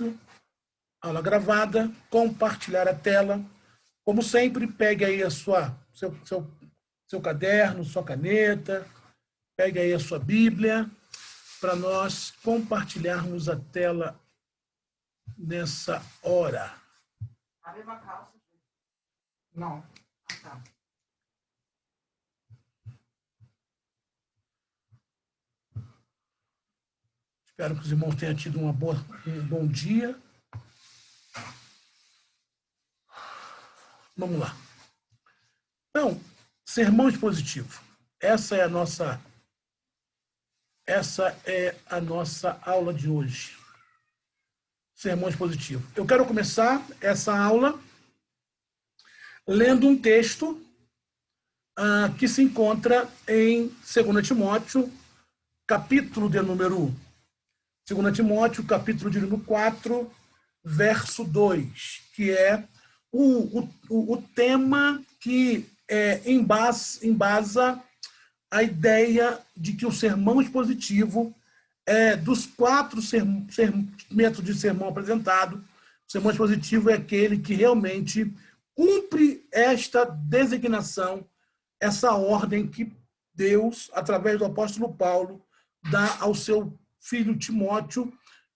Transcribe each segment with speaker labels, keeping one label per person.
Speaker 1: fácil, aula gravada, compartilhar a tela. Como sempre, pegue aí seu caderno, sua caneta, pegue aí a sua Bíblia, para nós compartilharmos a tela nessa hora.
Speaker 2: A mesma calça? Não. Ah, tá.
Speaker 1: Espero que os irmãos tenham tido um bom dia. Vamos lá. Então, sermão expositivo. Essa é a nossa aula de hoje. Sermão expositivo. Eu quero começar essa aula lendo um texto que se encontra em 2 Timóteo, capítulo de número 2 Timóteo, capítulo de número 4, verso 2, que é o tema que embasa a ideia de que o sermão expositivo dos 4 métodos de sermão apresentado, o sermão expositivo é aquele que realmente cumpre esta designação, essa ordem que Deus, através do apóstolo Paulo, dá ao seu filho Timóteo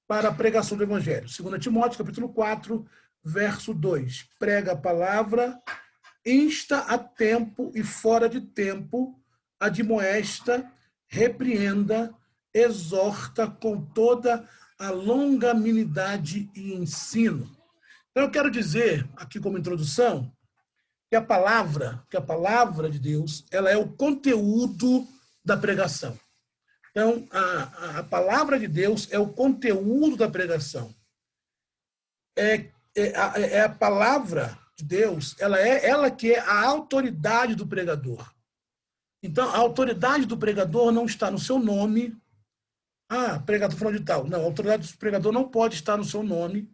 Speaker 1: para a pregação do Evangelho. 2 Timóteo, capítulo 4, verso 2. Prega a palavra, insta a tempo e fora de tempo, admoesta, repreenda, exorta com toda a longanimidade e ensino. Então, eu quero dizer, aqui como introdução, que a palavra de Deus, ela é o conteúdo da pregação. Então, a palavra de Deus é o conteúdo da pregação. A palavra de Deus, ela que é a autoridade do pregador. Então, a autoridade do pregador não está no seu nome. Pregador falando de tal. Não, a autoridade do pregador não pode estar no seu nome.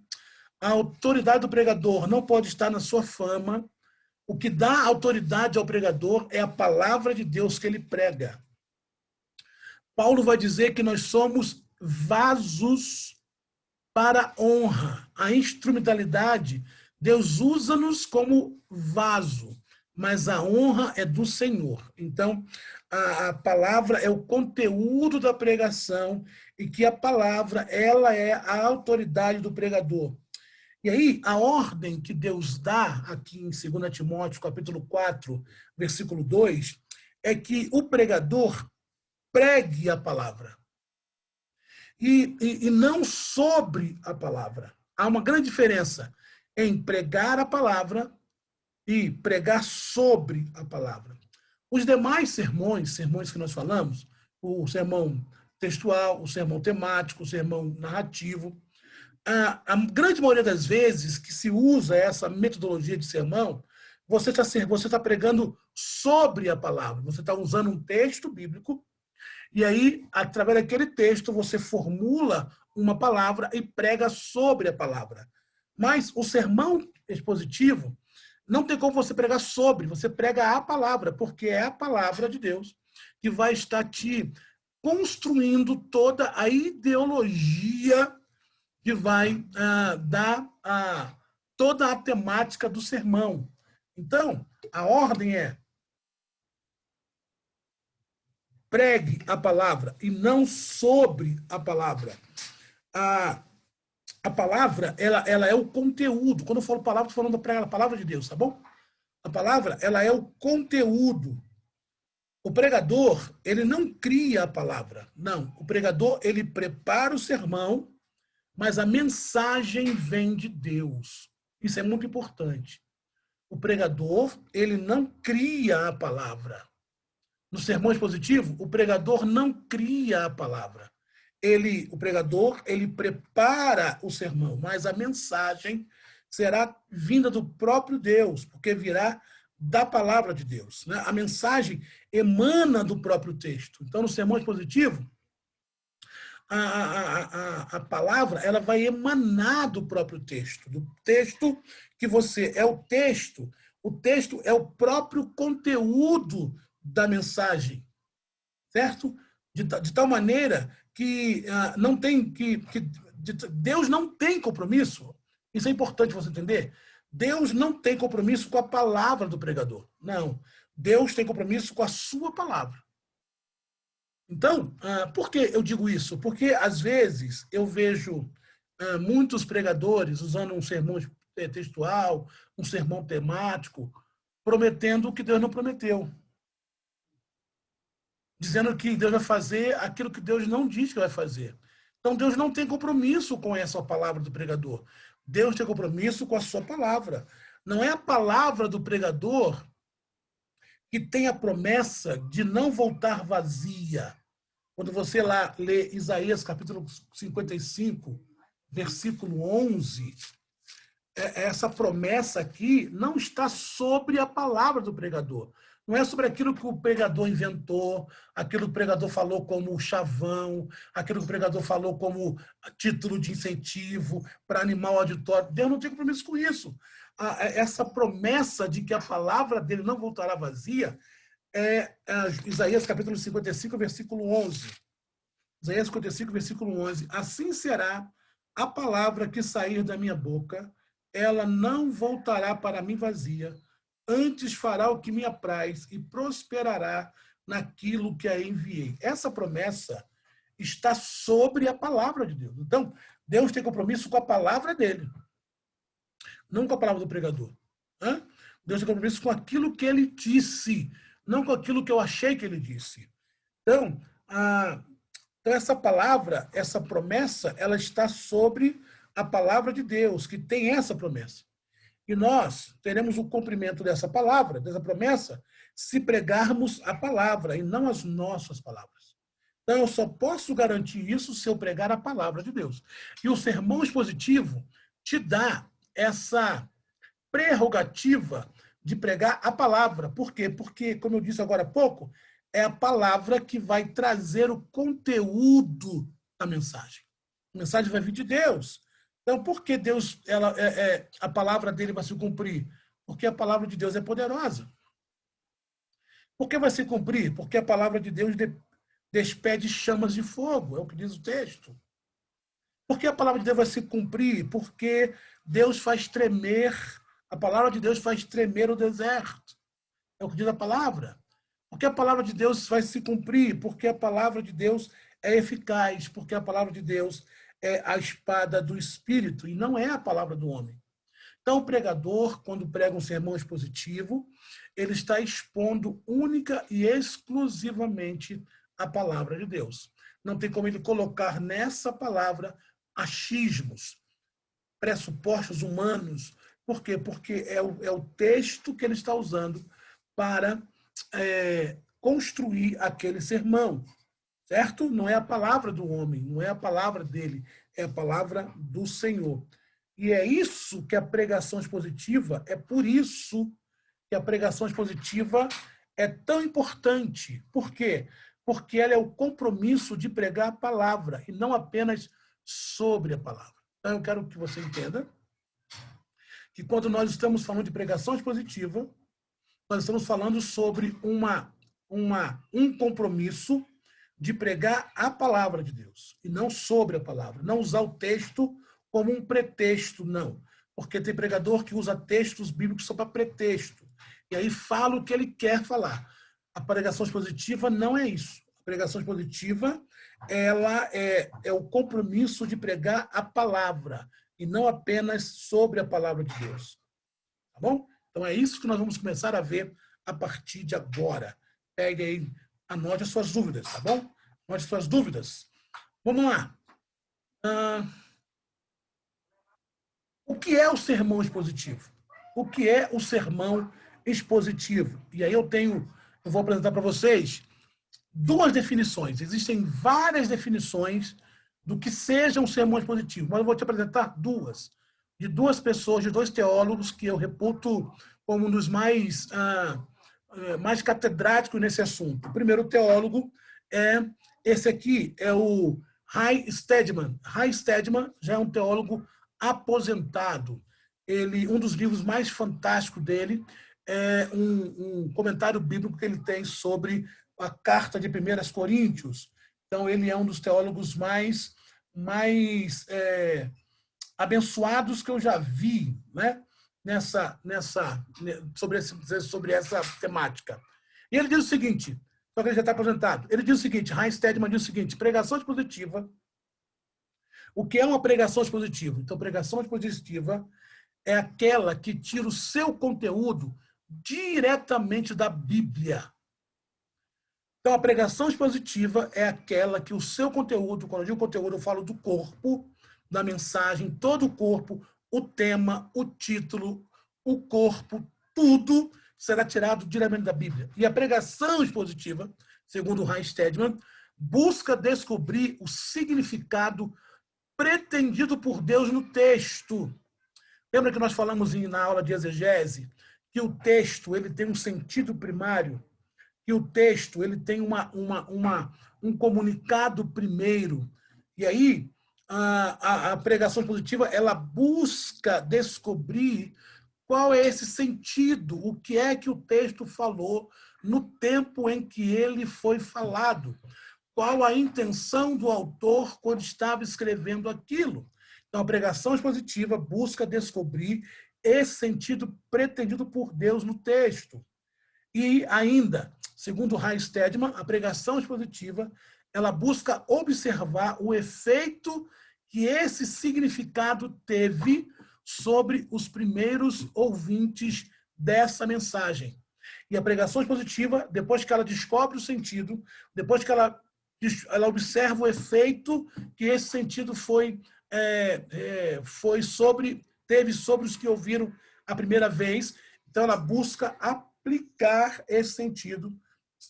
Speaker 1: A autoridade do pregador não pode estar na sua fama. O que dá autoridade ao pregador é a palavra de Deus que ele prega. Paulo vai dizer que nós somos vasos para honra. A instrumentalidade, Deus usa-nos como vaso, mas a honra é do Senhor. Então, a palavra é o conteúdo da pregação e que a palavra, ela é a autoridade do pregador. E aí, a ordem que Deus dá aqui em 2 Timóteo, capítulo 4, versículo 2, é que o pregador pregue a palavra. E não sobre a palavra. Há uma grande diferença em pregar a palavra e pregar sobre a palavra. Os demais sermões que nós falamos, o sermão textual, o sermão temático, o sermão narrativo, a grande maioria das vezes que se usa essa metodologia de sermão, você está pregando sobre a palavra. Você está usando um texto bíblico e aí, através daquele texto, você formula uma palavra e prega sobre a palavra. Mas o sermão expositivo não tem como você pregar sobre, você prega a palavra, porque é a palavra de Deus que vai estar te construindo toda a ideologia que vai dar toda a temática do sermão. Então, a ordem é: pregue a palavra e não sobre a palavra. A palavra, ela é o conteúdo. Quando eu falo palavra, estou falando da palavra de Deus, tá bom? A palavra, ela é o conteúdo. O pregador, ele não cria a palavra. Não, o pregador, ele prepara o sermão, mas a mensagem vem de Deus. Isso é muito importante. O pregador, ele não cria a palavra. No sermão expositivo, o pregador não cria a palavra. O pregador, ele prepara o sermão, mas a mensagem será vinda do próprio Deus, porque virá da palavra de Deus, né? A mensagem emana do próprio texto. Então, no sermão expositivo, a palavra, ela vai emanar do próprio texto, do texto que você é o texto é o próprio conteúdo da mensagem, certo? De tal maneira que não tem que Deus não tem compromisso. Isso é importante você entender. Deus não tem compromisso com a palavra do pregador. Não. Deus tem compromisso com a sua palavra. Então, por que eu digo isso? Porque, às vezes, eu vejo muitos pregadores usando um sermão textual, um sermão temático, prometendo o que Deus não prometeu. Dizendo que Deus vai fazer aquilo que Deus não diz que vai fazer. Então, Deus não tem compromisso com essa palavra do pregador. Deus tem compromisso com a sua palavra. Não é a palavra do pregador que tem a promessa de não voltar vazia. Quando você lá lê Isaías capítulo 55, versículo 11, essa promessa aqui não está sobre a palavra do pregador. Não é sobre aquilo que o pregador inventou, aquilo que o pregador falou como chavão, aquilo que o pregador falou como título de incentivo para animar o auditório. Deus não tem compromisso com isso. Essa promessa de que a palavra dele não voltará vazia é Isaías capítulo 55, versículo 11. Isaías 55, versículo 11. Assim será a palavra que sair da minha boca, ela não voltará para mim vazia, antes fará o que me apraz e prosperará naquilo que a enviei. Essa promessa está sobre a palavra de Deus. Então, Deus tem compromisso com a palavra dele, não com a palavra do pregador. Deus tem compromisso com aquilo que ele disse, não com aquilo que eu achei que ele disse. Então, essa palavra, essa promessa, ela está sobre a palavra de Deus, que tem essa promessa. E nós teremos o cumprimento dessa palavra, dessa promessa, se pregarmos a palavra e não as nossas palavras. Então, eu só posso garantir isso se eu pregar a palavra de Deus. E o sermão expositivo te dá essa prerrogativa de pregar a palavra. Por quê? Porque, como eu disse agora há pouco, é a palavra que vai trazer o conteúdo da mensagem. A mensagem vai vir de Deus. Então, por que Deus, a palavra dele vai se cumprir? Porque a palavra de Deus é poderosa. Por que vai se cumprir? Porque a palavra de Deus despede chamas de fogo, é o que diz o texto. Por que a palavra de Deus vai se cumprir? Porque Deus faz tremer, a palavra de Deus faz tremer o deserto. É o que diz a palavra. Porque a palavra de Deus vai se cumprir? Porque a palavra de Deus é eficaz, porque a palavra de Deus é a espada do Espírito e não é a palavra do homem. Então, o pregador, quando prega um sermão expositivo, ele está expondo única e exclusivamente a palavra de Deus. Não tem como ele colocar nessa palavra achismos, pressupostos humanos. Por quê? Porque é o texto que ele está usando para construir aquele sermão. Certo? Não é a palavra do homem, não é a palavra dele, é a palavra do Senhor. E é isso que a pregação expositiva, é por isso que a pregação expositiva é tão importante. Por quê? Porque ela é o compromisso de pregar a palavra e não apenas sobre a palavra. Então, eu quero que você entenda que quando nós estamos falando de pregação expositiva, nós estamos falando sobre um compromisso de pregar a palavra de Deus, e não sobre a palavra. Não usar o texto como um pretexto, não. Porque tem pregador que usa textos bíblicos só para pretexto. E aí fala o que ele quer falar. A pregação expositiva não é isso. A pregação expositiva, ela é o compromisso de pregar a palavra, e não apenas sobre a palavra de Deus. Tá bom? Então é isso que nós vamos começar a ver a partir de agora. Pegue aí, anote as suas dúvidas, tá bom? Anote as suas dúvidas. Vamos lá. O que é o sermão expositivo? O que é o sermão expositivo? E aí eu vou apresentar para vocês duas definições. Existem várias definições do que seja um sermão expositivo, mas eu vou te apresentar duas, de duas pessoas, de dois teólogos que eu reputo como um dos mais catedráticos nesse assunto. O primeiro teólogo esse aqui, é o Ray Stedman. Ray Stedman já é um teólogo aposentado. Um dos livros mais fantásticos dele é um comentário bíblico que ele tem sobre a carta de 1 Coríntios. Então, ele é um dos teólogos mais mais abençoados que eu já vi, né? Sobre essa temática. E ele diz o seguinte, só que ele já está aposentado, ele diz o seguinte, Heinz Stedman diz o seguinte, pregação expositiva, o que é uma pregação expositiva? Então, pregação expositiva é aquela que tira o seu conteúdo diretamente da Bíblia. Então, a pregação expositiva é aquela que o seu conteúdo, quando eu digo conteúdo, eu falo do corpo, da mensagem, todo o corpo, o tema, o título, o corpo, tudo será tirado diretamente da Bíblia. E a pregação expositiva, segundo Heinz Stedman, busca descobrir o significado pretendido por Deus no texto. Lembra que nós falamos na aula de exegese que o texto ele tem um sentido primário, que o texto ele tem um comunicado primeiro. E aí, a pregação expositiva ela busca descobrir qual é esse sentido, o que é que o texto falou no tempo em que ele foi falado, qual a intenção do autor quando estava escrevendo aquilo. Então, a pregação expositiva busca descobrir esse sentido pretendido por Deus no texto. E ainda, segundo Heinz Stedman, a pregação expositiva ela busca observar o efeito que esse significado teve sobre os primeiros ouvintes dessa mensagem. E a pregação expositiva, depois que ela descobre o sentido, depois que ela observa o efeito que esse sentido teve sobre os que ouviram a primeira vez, então ela busca aplicar esse sentido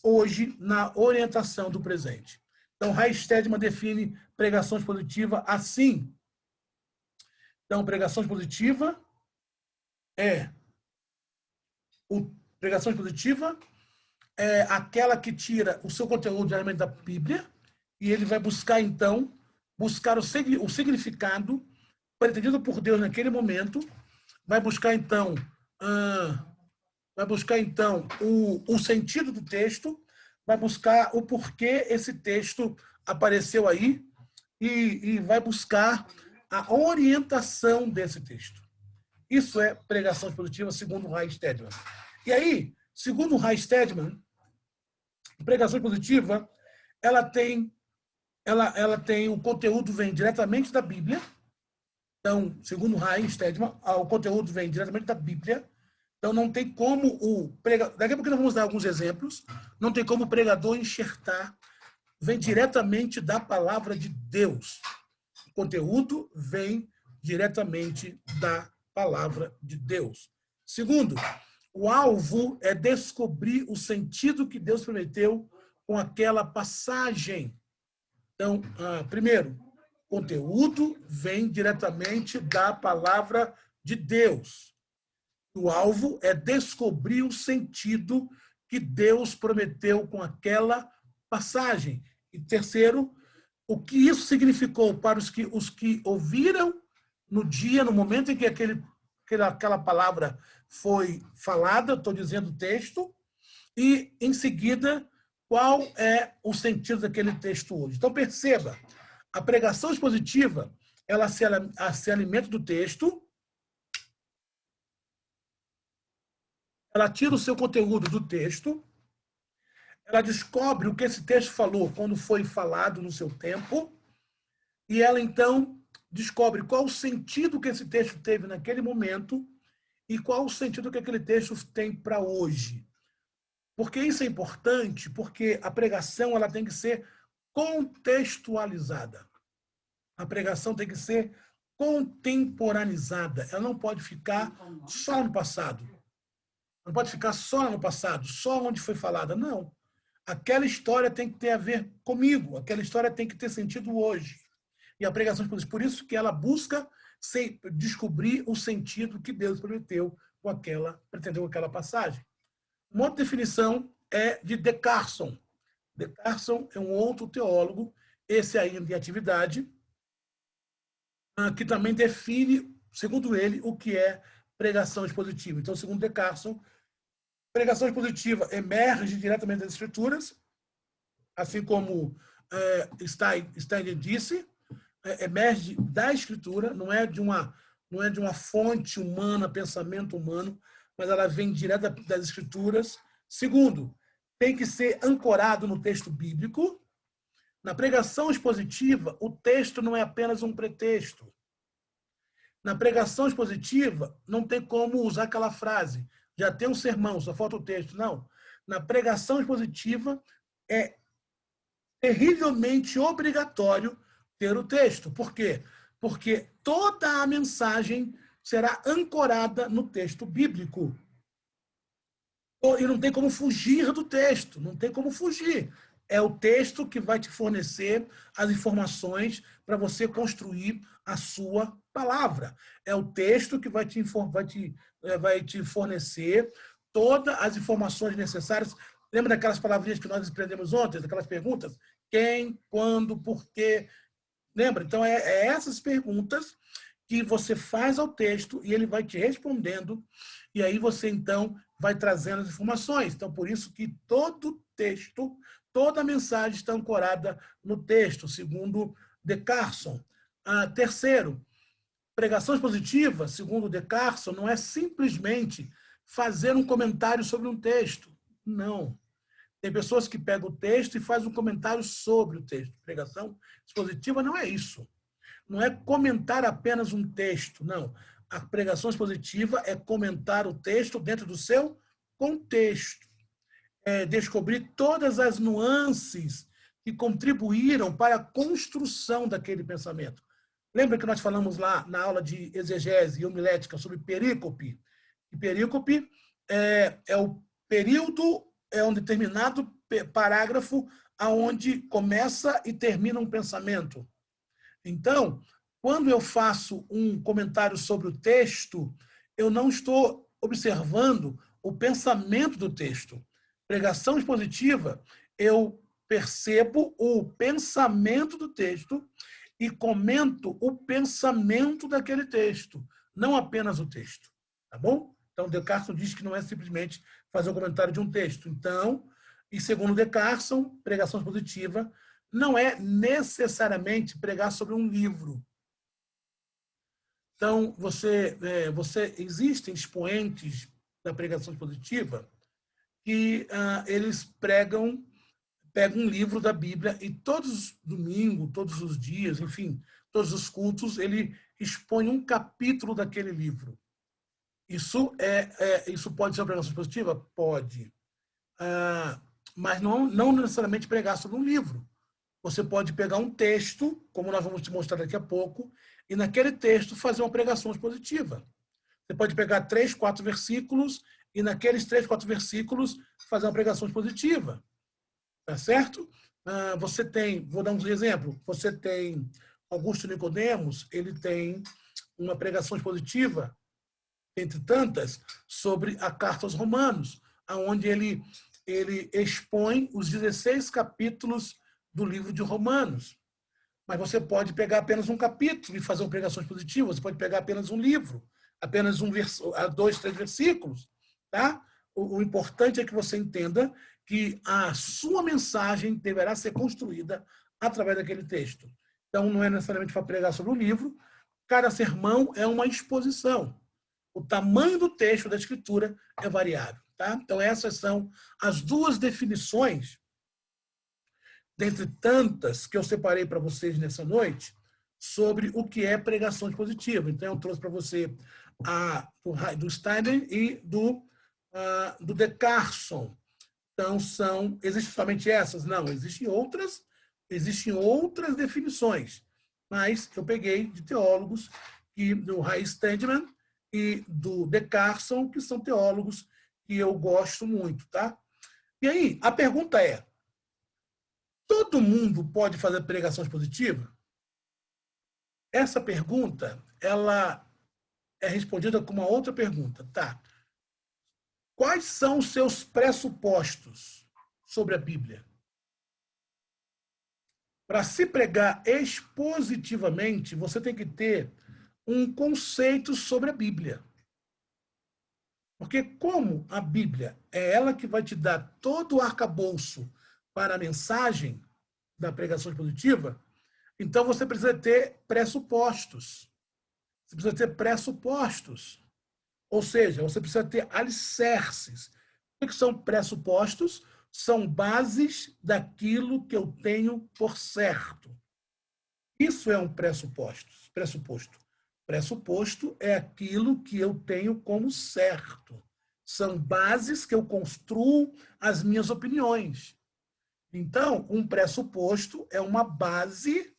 Speaker 1: hoje na orientação do presente. Então, Heinz Stedman define pregação expositiva assim. Então, pregação expositiva é aquela que tira o seu conteúdo diretamente da Bíblia e ele vai buscar, então, o significado pretendido por Deus naquele momento, vai buscar, então, o sentido do texto, vai buscar o porquê esse texto apareceu aí e vai buscar a orientação desse texto. Isso é pregação expositiva, segundo Heinz Stedman. E aí, segundo Heinz Stedman, pregação expositiva, ela tem o conteúdo vem diretamente da Bíblia. Então, segundo Heinz Stedman, o conteúdo vem diretamente da Bíblia. Então, não tem como o pregador... Daqui a pouco nós vamos dar alguns exemplos. Não tem como o pregador enxertar. Vem diretamente da palavra de Deus. O conteúdo vem diretamente da palavra de Deus. Segundo, o alvo é descobrir o sentido que Deus prometeu com aquela passagem. Então, primeiro, conteúdo vem diretamente da palavra de Deus. O alvo é descobrir o sentido que Deus prometeu com aquela passagem. E terceiro, o que isso significou para os que ouviram no dia, no momento em que aquela palavra foi falada, estou dizendo o texto, e, em seguida, qual é o sentido daquele texto hoje. Então, perceba, a pregação expositiva, ela se alimenta do texto, ela tira o seu conteúdo do texto, ela descobre o que esse texto falou quando foi falado no seu tempo, e ela, então, descobre qual o sentido que esse texto teve naquele momento e qual o sentido que aquele texto tem para hoje. Porque isso é importante, porque a pregação ela tem que ser contextualizada. A pregação tem que ser contemporaneizada. Ela não pode ficar só no passado. Não pode ficar só no passado, só onde foi falada. Não. Aquela história tem que ter a ver comigo. Aquela história tem que ter sentido hoje. E a pregação, por isso que ela busca descobrir o sentido que Deus pretendeu com aquela passagem. Uma outra definição é de De Carson. De Carson é um outro teólogo, esse ainda em atividade, que também define, segundo ele, o que é pregação expositiva. Então, segundo De Carson, pregação expositiva emerge diretamente das Escrituras, assim como Steiner disse, emerge da Escritura, não é de uma fonte humana, pensamento humano, mas ela vem direto das Escrituras. Segundo, tem que ser ancorado no texto bíblico. Na pregação expositiva, o texto não é apenas um pretexto. Na pregação expositiva, não tem como usar aquela frase, já tem um sermão, só falta o texto. Não. Na pregação expositiva, é terrivelmente obrigatório ter o texto. Por quê? Porque toda a mensagem será ancorada no texto bíblico. E não tem como fugir do texto, não tem como fugir. É o texto que vai te fornecer as informações para você construir a sua palavra. É o texto que vai te fornecer todas as informações necessárias. Lembra daquelas palavrinhas que nós aprendemos ontem, daquelas perguntas? Quem, quando, por quê? Lembra? Então, é essas perguntas que você faz ao texto e ele vai te respondendo, e aí você, então, vai trazendo as informações. Então, por isso que todo texto, toda a mensagem está ancorada no texto, segundo De Carson. Terceiro, pregação expositiva, segundo De Carson, não é simplesmente fazer um comentário sobre um texto. Não. Tem pessoas que pegam o texto e fazem um comentário sobre o texto. Pregação expositiva não é isso. Não é comentar apenas um texto, não. A pregação expositiva é comentar o texto dentro do seu contexto. É descobrir todas as nuances que contribuíram para a construção daquele pensamento. Lembra que nós falamos lá na aula de exegese e homilética sobre perícope? E perícope é o período, é um determinado parágrafo aonde começa e termina um pensamento. Então, quando eu faço um comentário sobre o texto, eu não estou observando o pensamento do texto. Pregação expositiva, eu percebo o pensamento do texto e comento o pensamento daquele texto, não apenas o texto. Tá bom? Então, De Carson diz que não é simplesmente fazer o comentário de um texto. Então, e segundo De Carson, pregação expositiva não é necessariamente pregar sobre um livro. Então, existem expoentes da pregação expositiva que eles pegam um livro da Bíblia e todos os domingos, todos os dias, enfim, todos os cultos, ele expõe um capítulo daquele livro. Isso pode ser uma pregação expositiva? Pode. Mas não necessariamente pregar sobre um livro. Você pode pegar um texto, como nós vamos te mostrar daqui a pouco, e naquele texto fazer uma pregação expositiva. Você pode pegar 3, 4 versículos e naqueles 3, 4 versículos fazer uma pregação expositiva. Tá certo? Você tem, vou dar um exemplo, você tem Augusto Nicodemos, ele tem uma pregação expositiva, entre tantas, sobre a carta aos Romanos, onde ele expõe os 16 capítulos do livro de Romanos. Mas você pode pegar apenas um capítulo e fazer uma pregação expositiva, você pode pegar apenas um livro, apenas 2, 3 versículos. Tá? O importante é que você entenda que a sua mensagem deverá ser construída através daquele texto. Então, não é necessariamente para pregar sobre o livro, cada sermão é uma exposição. O tamanho do texto da Escritura é variável. Tá? Então, essas são as duas definições, dentre tantas que eu separei para vocês nessa noite, sobre o que é pregação expositiva. Então, eu trouxe para você do Steiner e do De Carson. Então, existem somente essas? Não, existem outras definições. Mas eu peguei de teólogos, do Ray Stedman e do De Carson, que são teólogos que eu gosto muito. Tá? E aí, a pergunta é, todo mundo pode fazer pregação expositiva? Essa pergunta, ela é respondida com uma outra pergunta. Tá? Quais são os seus pressupostos sobre a Bíblia? Para se pregar expositivamente, você tem que ter um conceito sobre a Bíblia. Porque como a Bíblia é ela que vai te dar todo o arcabouço para a mensagem da pregação expositiva, Então, você precisa ter pressupostos. Você precisa ter pressupostos. Ou seja, você precisa ter alicerces. O que são pressupostos? São bases daquilo que eu tenho por certo. Isso é um pressuposto. Pressuposto é aquilo que eu tenho como certo. São bases que eu construo as minhas opiniões. Então, um pressuposto é uma base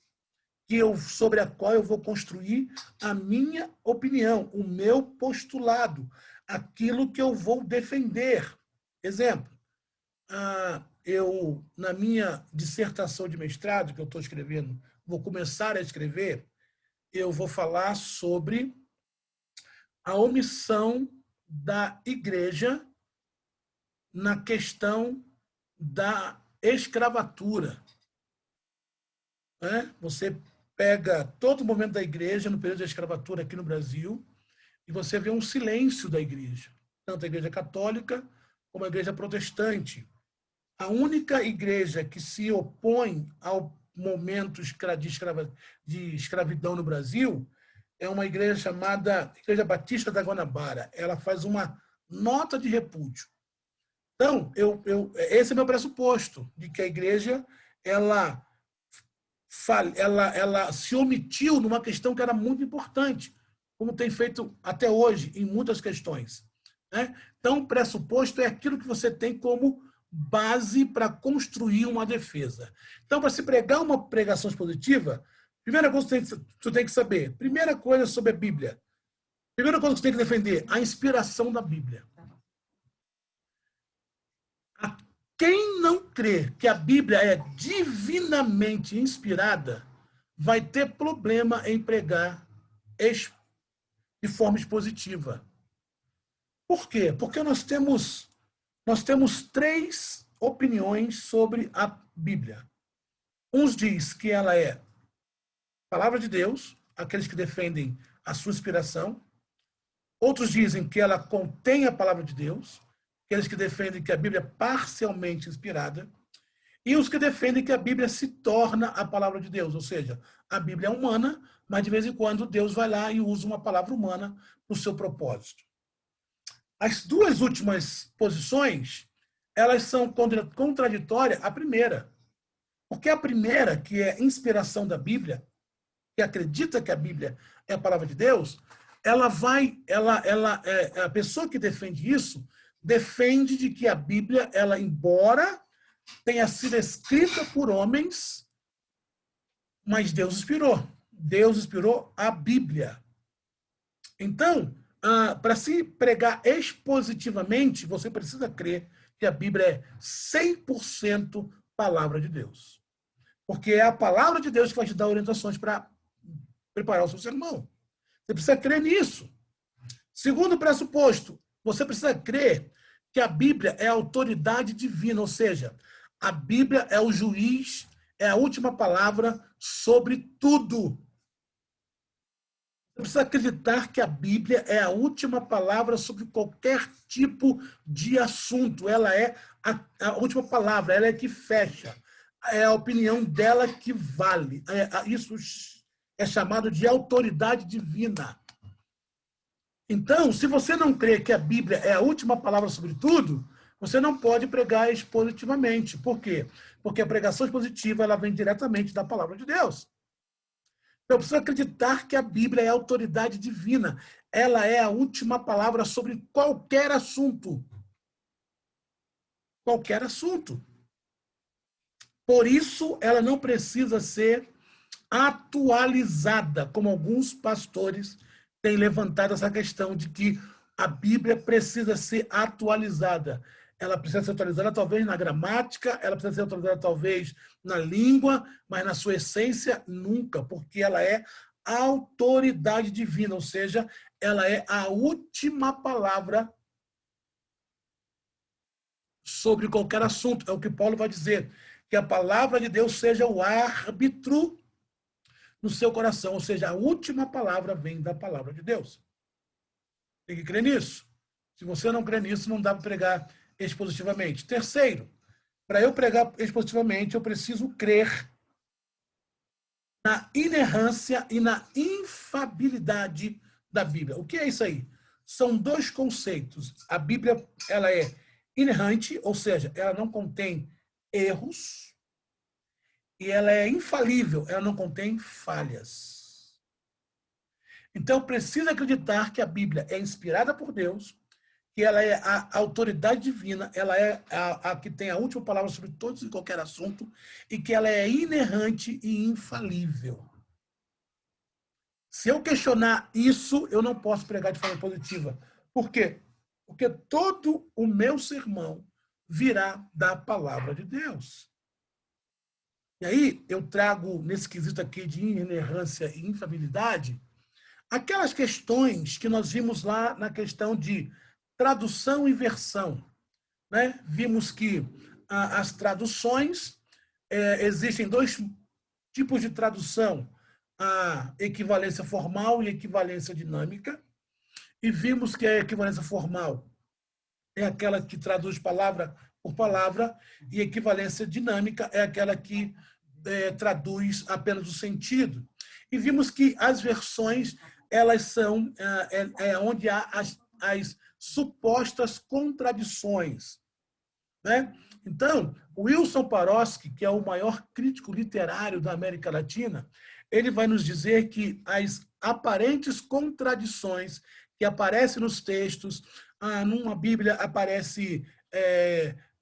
Speaker 1: sobre a qual eu vou construir a minha opinião, o meu postulado, aquilo que eu vou defender. Exemplo, eu, na minha dissertação de mestrado, que eu estou escrevendo, vou começar a escrever, eu vou falar sobre a omissão da igreja na questão da escravatura. Você pega todo o momento da igreja no período da escravatura aqui no Brasil e você vê um silêncio da igreja, tanto a igreja católica como a igreja protestante. A única igreja que se opõe ao momento de escravidão no Brasil é uma igreja chamada Igreja Batista da Guanabara. Ela faz uma nota de repúdio. Então, esse é meu pressuposto, de que a igreja ela se omitiu numa questão que era muito importante, como tem feito até hoje em muitas questões. Então, o pressuposto é aquilo que você tem como base para construir uma defesa. Então, para se pregar uma pregação expositiva, primeira coisa que você tem que saber, primeira coisa sobre a Bíblia, primeira coisa que você tem que defender, a inspiração da Bíblia. Quem não crê que a Bíblia é divinamente inspirada vai ter problema em pregar de forma expositiva. Por quê? Porque nós temos 3 opiniões sobre a Bíblia. Uns diz que ela é palavra de Deus, aqueles que defendem a sua inspiração. Outros dizem que ela contém a palavra de Deus, aqueles que defendem que a Bíblia é parcialmente inspirada, e os que defendem que a Bíblia se torna a palavra de Deus, ou seja, a Bíblia é humana, mas de vez em quando Deus vai lá e usa uma palavra humana para o seu propósito. As 2 últimas posições, elas são contraditórias à primeira. Porque a primeira, que é inspiração da Bíblia, que acredita que a Bíblia é a palavra de Deus, a pessoa que defende isso, defende de que a Bíblia, ela, embora tenha sido escrita por homens, mas Deus inspirou. Deus inspirou a Bíblia. Então, para se pregar expositivamente, você precisa crer que a Bíblia é 100% palavra de Deus. Porque é a palavra de Deus que vai te dar orientações para preparar o seu sermão. Você precisa crer nisso. Segundo pressuposto, você precisa crer que a Bíblia é a autoridade divina, ou seja, a Bíblia é o juiz, é a última palavra sobre tudo. Você precisa acreditar que a Bíblia é a última palavra sobre qualquer tipo de assunto. Ela é a última palavra, ela é que fecha. É a opinião dela que vale. Isso é chamado de autoridade divina. Então, se você não crê que a Bíblia é a última palavra sobre tudo, você não pode pregar expositivamente. Por quê? Porque a pregação expositiva ela vem diretamente da palavra de Deus. Eu preciso acreditar que a Bíblia é a autoridade divina. Ela é a última palavra sobre qualquer assunto. Qualquer assunto. Por isso, ela não precisa ser atualizada, como alguns pastores têm levantado essa questão de que a Bíblia precisa ser atualizada. Ela precisa ser atualizada talvez na gramática, ela precisa ser atualizada talvez na língua, mas na sua essência, nunca, porque ela é autoridade divina, ou seja, ela é a última palavra sobre qualquer assunto. É o que Paulo vai dizer, que a palavra de Deus seja o árbitro no seu coração, ou seja, a última palavra vem da palavra de Deus. Tem que crer nisso. Se você não crê nisso, não dá para pregar expositivamente. Terceiro, para eu pregar expositivamente, eu preciso crer na inerrância e na infabilidade da Bíblia. O que é isso aí? São dois conceitos. A Bíblia, ela é inerrante, ou seja, ela não contém erros, e ela é infalível, ela não contém falhas. Então, precisa acreditar que a Bíblia é inspirada por Deus, que ela é a autoridade divina, ela é a que tem a última palavra sobre todos e qualquer assunto, e que ela é inerrante e infalível. Se eu questionar isso, eu não posso pregar de forma positiva. Por quê? Porque todo o meu sermão virá da palavra de Deus. E aí eu trago, nesse quesito aqui de inerrância e infabilidade, aquelas questões que nós vimos lá na questão de tradução e versão. Né? Vimos que as traduções, existem dois tipos de tradução, a equivalência formal e equivalência dinâmica, e vimos que a equivalência formal é aquela que traduz palavra por palavra, e equivalência dinâmica é aquela que traduz apenas o sentido. E vimos que as versões, elas são onde há as supostas contradições. Né? Então, Wilson Paroski, que é o maior crítico literário da América Latina, ele vai nos dizer que as aparentes contradições que aparecem nos textos, numa Bíblia aparece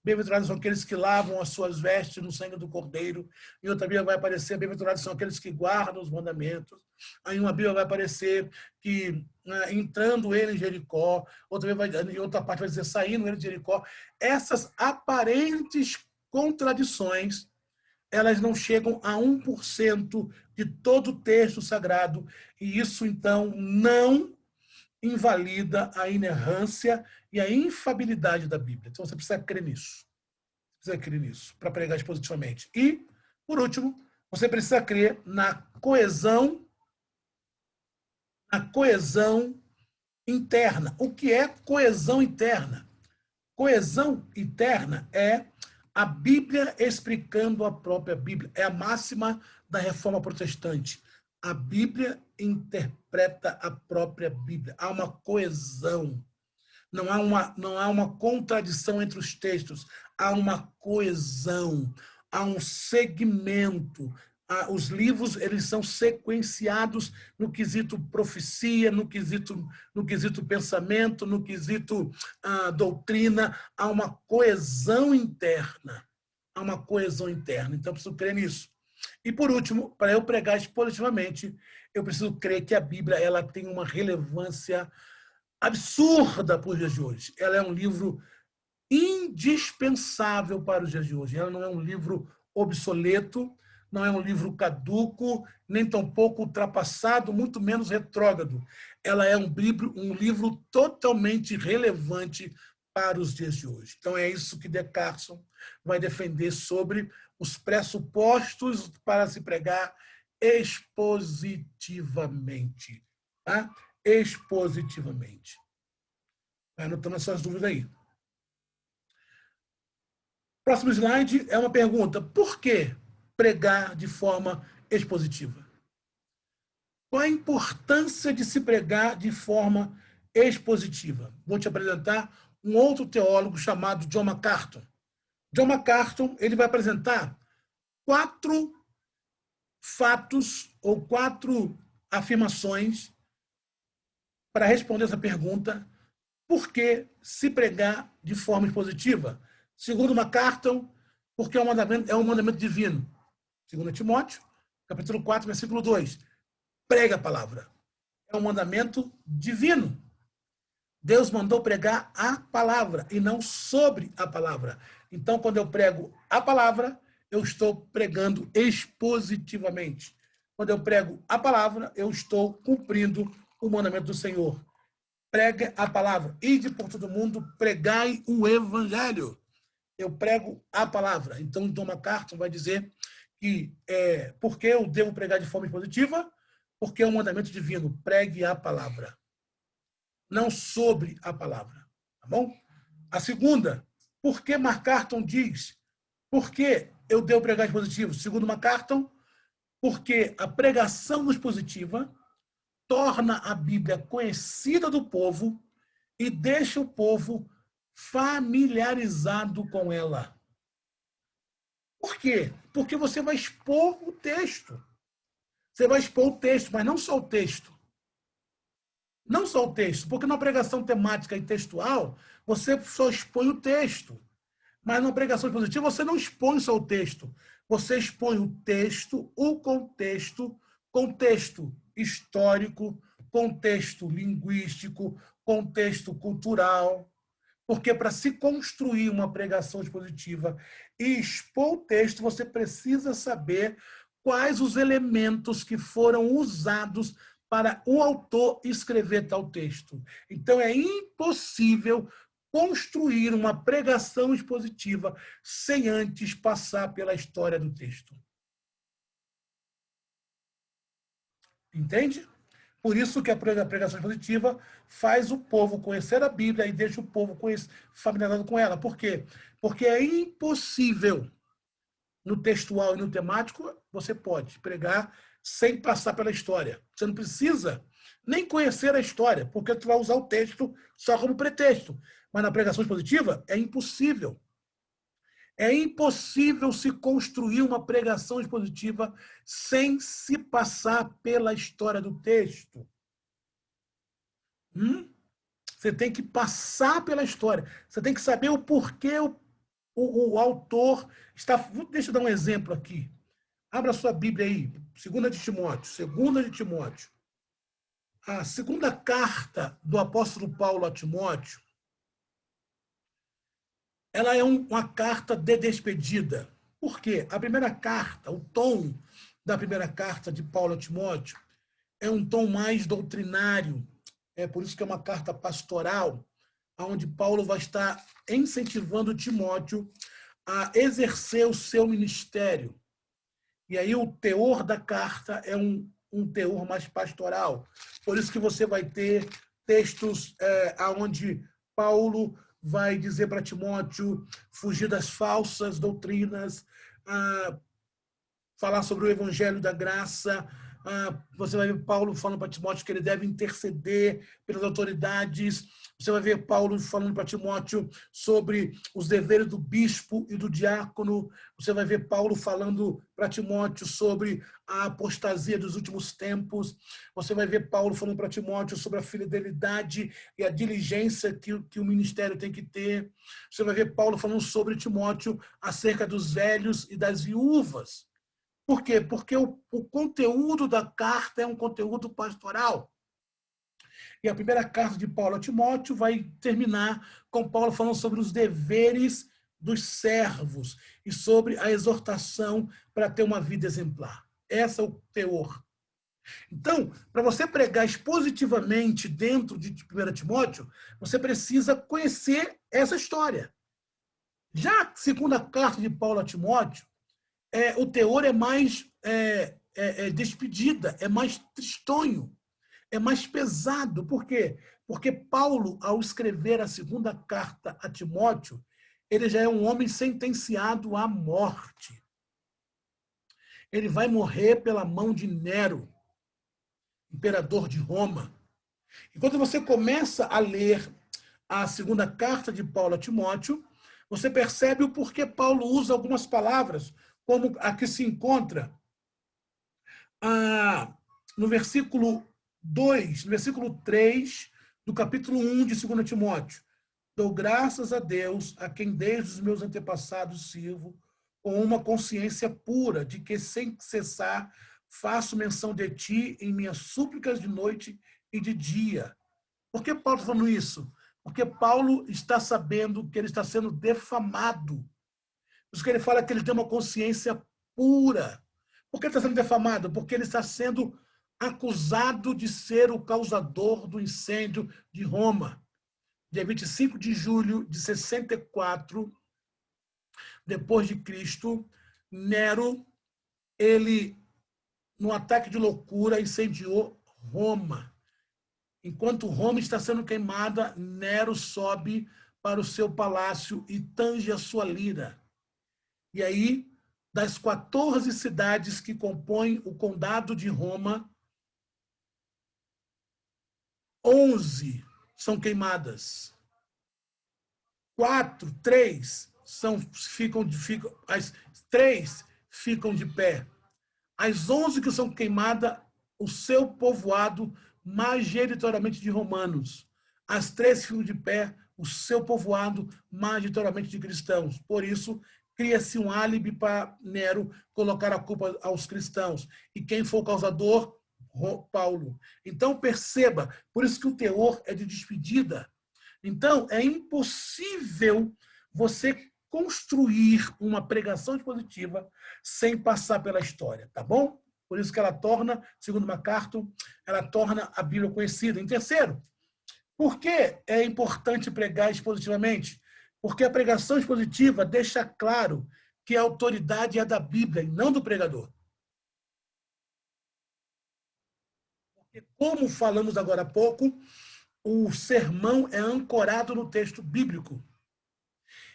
Speaker 1: bem-aventurados são aqueles que lavam as suas vestes no sangue do Cordeiro, em outra Bíblia vai aparecer bem-aventurados são aqueles que guardam os mandamentos, aí uma Bíblia vai aparecer que entrando ele em Jericó, em outra parte vai dizer saindo ele de Jericó. Essas aparentes contradições, elas não chegam a 1% de todo o texto sagrado, e isso, então, não invalida a inerrância e a infabilidade da Bíblia. Então, você precisa crer nisso. Precisa crer nisso para pregar expositivamente. E, por último, você precisa crer na coesão interna. O que é coesão interna? Coesão interna é a Bíblia explicando a própria Bíblia. É a máxima da Reforma Protestante. A Bíblia interpreta a própria Bíblia. Há uma coesão. Não há uma contradição entre os textos. Há uma coesão. Há um segmento. Os livros, eles são sequenciados no quesito profecia, no quesito pensamento, no quesito doutrina. Há uma coesão interna. Há uma coesão interna. Então, eu preciso crer nisso. E, por último, para eu pregar expositivamente, eu preciso crer que a Bíblia ela tem uma relevância absurda para os dias de hoje. Ela é um livro indispensável para os dias de hoje. Ela não é um livro obsoleto, não é um livro caduco, nem tampouco ultrapassado, muito menos retrógrado. Ela é um livro totalmente relevante para os dias de hoje. Então, é isso que De Carson vai defender sobre os pressupostos para se pregar expositivamente. Tá? Expositivamente. Vai anotando as suas dúvidas aí. Próximo slide é uma pergunta. Por que pregar de forma expositiva? Qual a importância de se pregar de forma expositiva? Vou te apresentar um outro teólogo chamado John MacArthur. John MacArthur, ele vai apresentar 4 fatos ou 4 afirmações para responder essa pergunta: por que se pregar de forma expositiva? Segundo MacArthur, porque é um mandamento divino. Segundo Timóteo, capítulo 4, versículo 2. Prega a palavra. É um mandamento divino. Deus mandou pregar a palavra e não sobre a palavra. Então, quando eu prego a palavra, eu estou pregando expositivamente. Quando eu prego a palavra, eu estou cumprindo o mandamento do Senhor. Pregue a palavra. Ide por todo mundo, pregai o evangelho. Eu prego a palavra. Então, John MacArthur vai dizer que por que eu devo pregar de forma expositiva? Porque é um mandamento divino. Pregue a palavra. Não sobre a palavra. Tá bom? A segunda, por que MacArthur diz? Por que eu devo pregar expositivo? Segundo MacArthur, Porque a pregação expositiva torna a Bíblia conhecida do povo e deixa o povo familiarizado com ela. Por quê? Porque você vai expor o texto. Você vai expor o texto, mas não só o texto. Não só o texto, porque na pregação temática e textual, você só expõe o texto. Mas na pregação expositiva, você não expõe só o texto. Você expõe o texto, o contexto histórico, contexto linguístico, contexto cultural. Porque para se construir uma pregação expositiva e expor o texto, você precisa saber quais os elementos que foram usados para o autor escrever tal texto. Então, é impossível construir uma pregação expositiva sem antes passar pela história do texto. Entende? Por isso que a pregação expositiva faz o povo conhecer a Bíblia e deixa o povo familiarizado com ela. Por quê? Porque é impossível, no textual e no temático, você pode pregar sem passar pela história. Você não precisa nem conhecer a história, porque tu vai usar o texto só como pretexto. Mas na pregação expositiva, é impossível. É impossível se construir uma pregação expositiva sem se passar pela história do texto. Você tem que passar pela história. Você tem que saber o porquê o autor está... Deixa eu dar um exemplo aqui. Abra sua Bíblia aí, 2 de Timóteo. 2 de Timóteo. A segunda carta do apóstolo Paulo a Timóteo, ela é uma carta de despedida. Por quê? A primeira carta, o tom da primeira carta de Paulo a Timóteo é um tom mais doutrinário. É por isso que é uma carta pastoral, onde Paulo vai estar incentivando Timóteo a exercer o seu ministério. E aí o teor da carta é um teor mais pastoral. Por isso que você vai ter textos onde Paulo vai dizer para Timóteo fugir das falsas doutrinas, falar sobre o evangelho da graça. Você vai ver Paulo falando para Timóteo que ele deve interceder pelas autoridades. Você vai ver Paulo falando para Timóteo sobre os deveres do bispo e do diácono. Você vai ver Paulo falando para Timóteo sobre a apostasia dos últimos tempos. Você vai ver Paulo falando para Timóteo sobre a fidelidade e a diligência que o ministério tem que ter. Você vai ver Paulo falando sobre Timóteo acerca dos velhos e das viúvas. Por quê? Porque o conteúdo da carta é um conteúdo pastoral. E a primeira carta de Paulo a Timóteo vai terminar com Paulo falando sobre os deveres dos servos e sobre a exortação para ter uma vida exemplar. Esse é o teor. Então, para você pregar expositivamente dentro de 1 Timóteo, você precisa conhecer essa história. Já a segunda carta de Paulo a Timóteo, o teor é mais despedida, é mais tristonho, é mais pesado. Por quê? Porque Paulo, ao escrever a segunda carta a Timóteo, ele já é um homem sentenciado à morte. Ele vai morrer pela mão de Nero, imperador de Roma. E quando você começa a ler a segunda carta de Paulo a Timóteo, você percebe o porquê Paulo usa algumas palavras, como a que se encontra no versículo 2, no versículo 3 do capítulo 1 de 2 Timóteo. Dou graças a Deus, a quem desde os meus antepassados sirvo, com uma consciência pura, de que sem cessar faço menção de ti em minhas súplicas de noite e de dia. Por que Paulo está falando isso? Porque Paulo está sabendo que ele está sendo defamado. Por isso que ele fala que ele tem uma consciência pura. Por que ele está sendo defamado? Porque ele está sendo acusado de ser o causador do incêndio de Roma. Dia 25 de julho de 64, depois de Cristo, Nero, ele, num ataque de loucura, incendiou Roma. Enquanto Roma está sendo queimada, Nero sobe para o seu palácio e tange a sua lira. E aí, das 14 cidades que compõem o Condado de Roma, 11 são queimadas. 3 as 3 ficam de pé. As 11 que são queimadas, o seu povoado majoritariamente de romanos. As 3 ficam de pé, o seu povoado majoritariamente de cristãos. Por isso, cria-se um álibi para Nero colocar a culpa aos cristãos. E quem foi o causador? Paulo. Então, perceba, por isso que o teor é de despedida. Então, é impossível você construir uma pregação expositiva sem passar pela história, tá bom? Por isso que ela torna, segundo MacArthur, ela torna a Bíblia conhecida. Em terceiro, por que é importante pregar expositivamente? Porque a pregação expositiva deixa claro que a autoridade é da Bíblia e não do pregador. Porque, como falamos agora há pouco, o sermão é ancorado no texto bíblico.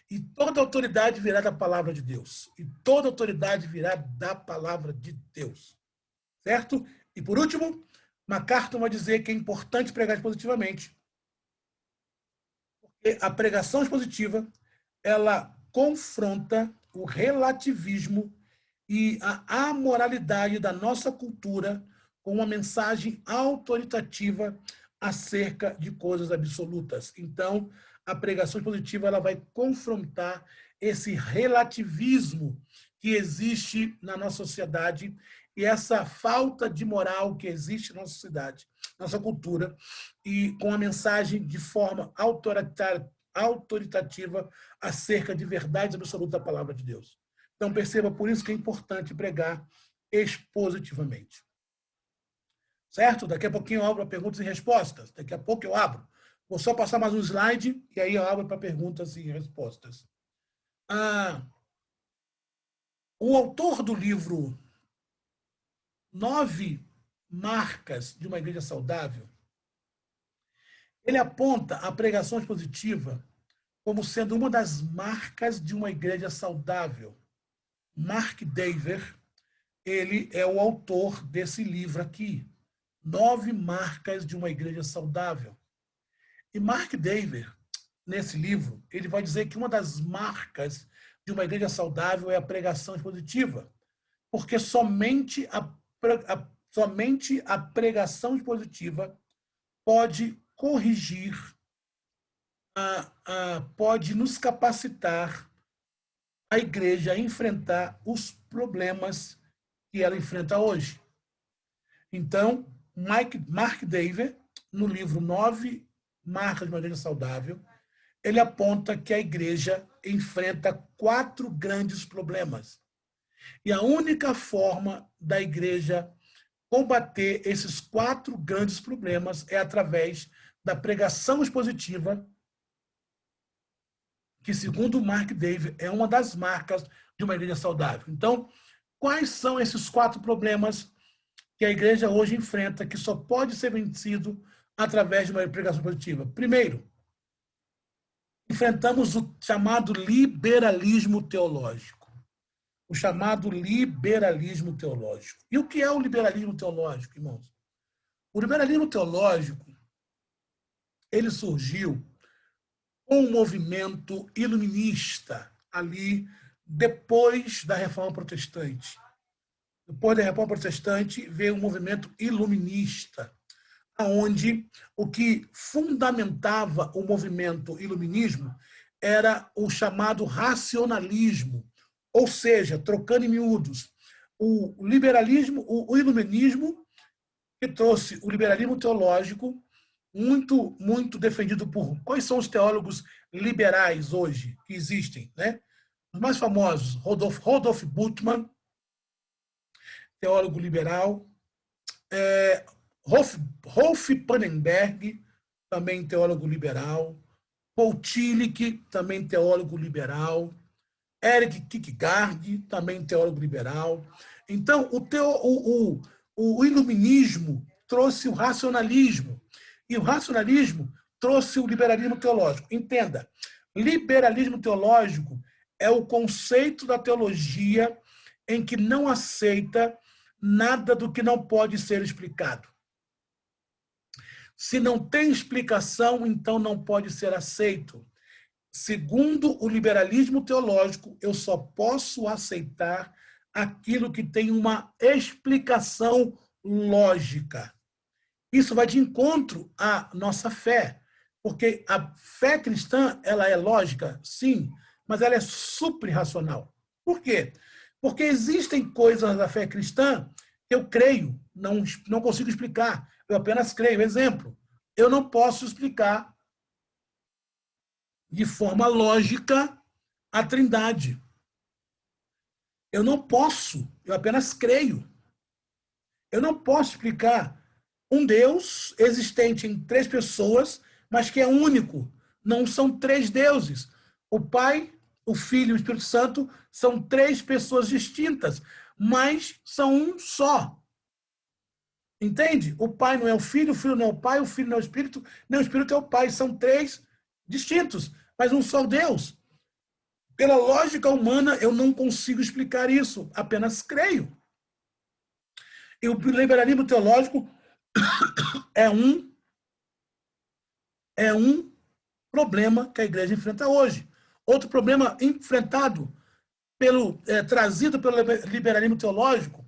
Speaker 1: E toda autoridade virá da palavra de Deus. E toda autoridade virá da palavra de Deus. Certo? E por último, MacArthur vai dizer que é importante pregar expositivamente. Porque a pregação expositiva, ela confronta o relativismo e a amoralidade da nossa cultura com uma mensagem autoritativa acerca de coisas absolutas. Então, a pregação expositiva ela vai confrontar esse relativismo que existe na nossa sociedade e essa falta de moral que existe na nossa sociedade, nossa cultura, e com a mensagem de forma autoritativa acerca de verdades absolutas da palavra de Deus. Então, perceba, por isso que é importante pregar expositivamente. Certo? Daqui a pouquinho eu abro para perguntas e respostas. Daqui a pouco eu abro. Vou só passar mais um slide e aí eu abro para perguntas e respostas. O autor do livro 9 Marcas de uma Igreja Saudável, ele aponta a pregação expositiva como sendo uma das marcas de uma igreja saudável. Mark Dever, ele é o autor desse livro aqui, 9 Marcas de uma Igreja Saudável. E Mark Dever, nesse livro, ele vai dizer que uma das marcas de uma igreja saudável é a pregação expositiva, porque somente a pregação expositiva pode corrigir, pode nos capacitar a igreja a enfrentar os problemas que ela enfrenta hoje. Então, Mark Dever, no livro 9 Marcas de uma Igreja Saudável, ele aponta que a igreja enfrenta 4 grandes problemas. E a única forma da igreja combater esses 4 grandes problemas é através da pregação expositiva, que, segundo Mark Dever, é uma das marcas de uma igreja saudável. Então, quais são esses 4 problemas que a igreja hoje enfrenta, que só pode ser vencido através de uma pregação positiva? Primeiro, enfrentamos o chamado liberalismo teológico. O chamado liberalismo teológico. E o que é o liberalismo teológico, irmãos? O liberalismo teológico, ele surgiu com um movimento iluminista ali depois da Reforma Protestante. Depois da Reforma Protestante, veio um movimento iluminista, onde o que fundamentava o movimento iluminismo era o chamado racionalismo, ou seja, trocando em miúdos, o liberalismo, o iluminismo, que trouxe o liberalismo teológico, muito defendido por... Quais são os teólogos liberais hoje que existem, né? Os mais famosos, Rodolf Bultmann, teólogo liberal, Rolf Pannenberg, também teólogo liberal, Paul Tillich, também teólogo liberal, Eric Kierkegaard, também teólogo liberal. Então, o iluminismo trouxe o racionalismo, e o racionalismo trouxe o liberalismo teológico. Entenda, liberalismo teológico é o conceito da teologia em que não aceita nada do que não pode ser explicado. Se não tem explicação, então não pode ser aceito. Segundo o liberalismo teológico, eu só posso aceitar aquilo que tem uma explicação lógica. Isso vai de encontro à nossa fé, porque a fé cristã, ela é lógica, sim, mas ela é supra-racional. Por quê? Porque existem coisas da fé cristã que eu creio, não consigo explicar, eu apenas creio. Exemplo, eu não posso explicar de forma lógica a Trindade. Eu não posso, eu apenas creio. Eu não posso explicar um Deus existente em 3 pessoas, mas que é único. Não são 3 deuses. O Pai, o Filho e o Espírito Santo são 3 pessoas distintas, mas são um só. Entende? O Pai não é o Filho não é o Pai, o Filho não é o Espírito, nem o Espírito é o Pai. São 3 distintos, mas um só Deus. Pela lógica humana, eu não consigo explicar isso, apenas creio. E o liberalismo teológico é um problema que a igreja enfrenta hoje. Outro problema enfrentado trazido pelo liberalismo teológico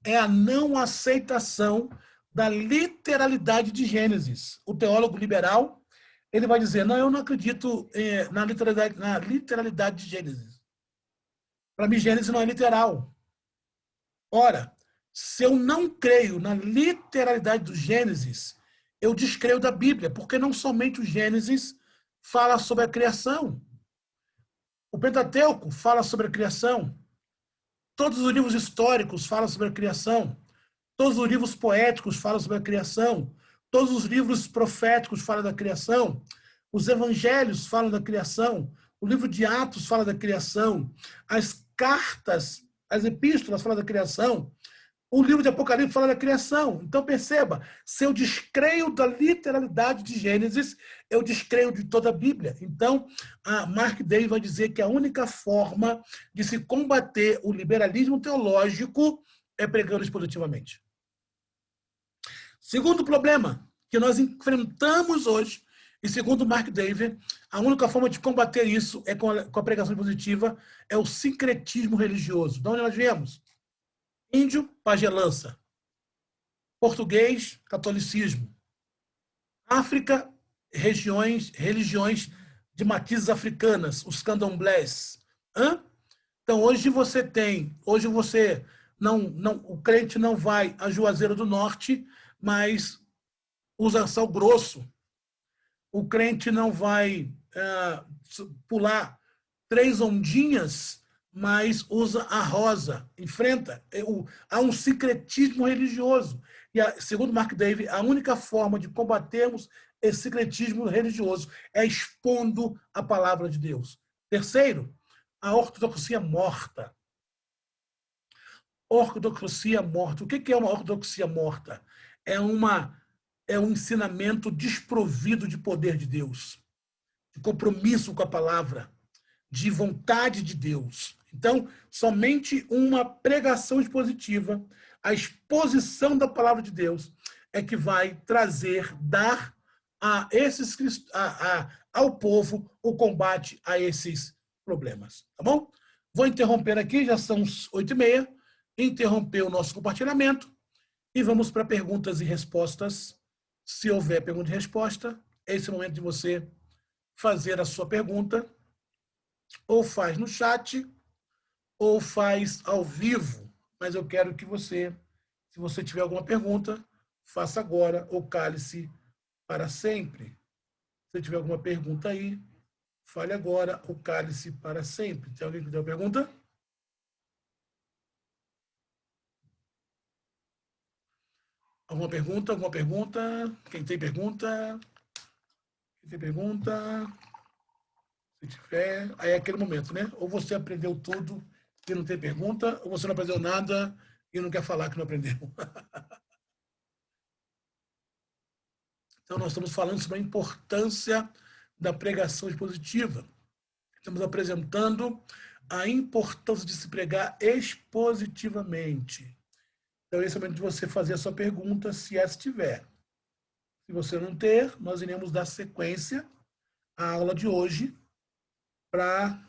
Speaker 1: é a não aceitação da literalidade de Gênesis. O teólogo liberal, ele vai dizer, não, eu não acredito na literalidade de Gênesis. Para mim, Gênesis não é literal. Ora, se eu não creio na literalidade do Gênesis, eu descreio da Bíblia, porque não somente o Gênesis fala sobre a criação. O Pentateuco fala sobre a criação. Todos os livros históricos falam sobre a criação. Todos os livros poéticos falam sobre a criação. Todos os livros proféticos falam da criação. Os evangelhos falam da criação. O livro de Atos fala da criação. As cartas, as epístolas falam da criação. O livro de Apocalipse fala da criação. Então, perceba, se eu descreio da literalidade de Gênesis, eu descreio de toda a Bíblia. Então, a Mark Day vai dizer que a única forma de se combater o liberalismo teológico é pregando expositivamente. Segundo problema que nós enfrentamos hoje, e segundo Mark David, a única forma de combater isso é com a pregação expositiva, é o sincretismo religioso. De onde nós viemos? Índio, pagelança. Português, catolicismo. África, religiões de matizes africanas, os candomblés. Então, hoje o crente não vai a Juazeiro do Norte, mas usa sal grosso. O crente não vai pular 3 ondinhas, mas usa a rosa, enfrenta. Há um sincretismo religioso. E, segundo Mark David, a única forma de combatermos esse sincretismo religioso é expondo a palavra de Deus. Terceiro, a ortodoxia morta. Ortodoxia morta. O que é uma ortodoxia morta? É um ensinamento desprovido de poder de Deus, de compromisso com a palavra, de vontade de Deus. Então, somente uma pregação expositiva, a exposição da palavra de Deus, é que vai dar ao povo o combate a esses problemas. Tá bom? Vou interromper aqui, já são 8h30, interromper o nosso compartilhamento e vamos para perguntas e respostas. Se houver pergunta e resposta, esse é o momento de você fazer a sua pergunta, ou faz no chat, ou faz ao vivo. Mas eu quero que você, se você tiver alguma pergunta, faça agora ou cale-se para sempre. Se tiver alguma pergunta aí, fale agora ou cale-se para sempre. Tem alguém que tem uma pergunta? Alguma pergunta? Alguma pergunta? Quem tem pergunta? Quem tem pergunta? Se tiver, aí é aquele momento, né? Ou você aprendeu tudo e não tem pergunta, ou você não aprendeu nada e não quer falar que não aprendeu. Então, nós estamos falando sobre a importância da pregação expositiva. Estamos apresentando a importância de se pregar expositivamente. Então, esse é o momento de você fazer a sua pergunta, se essa tiver. Se você não ter, nós iremos dar sequência à aula de hoje para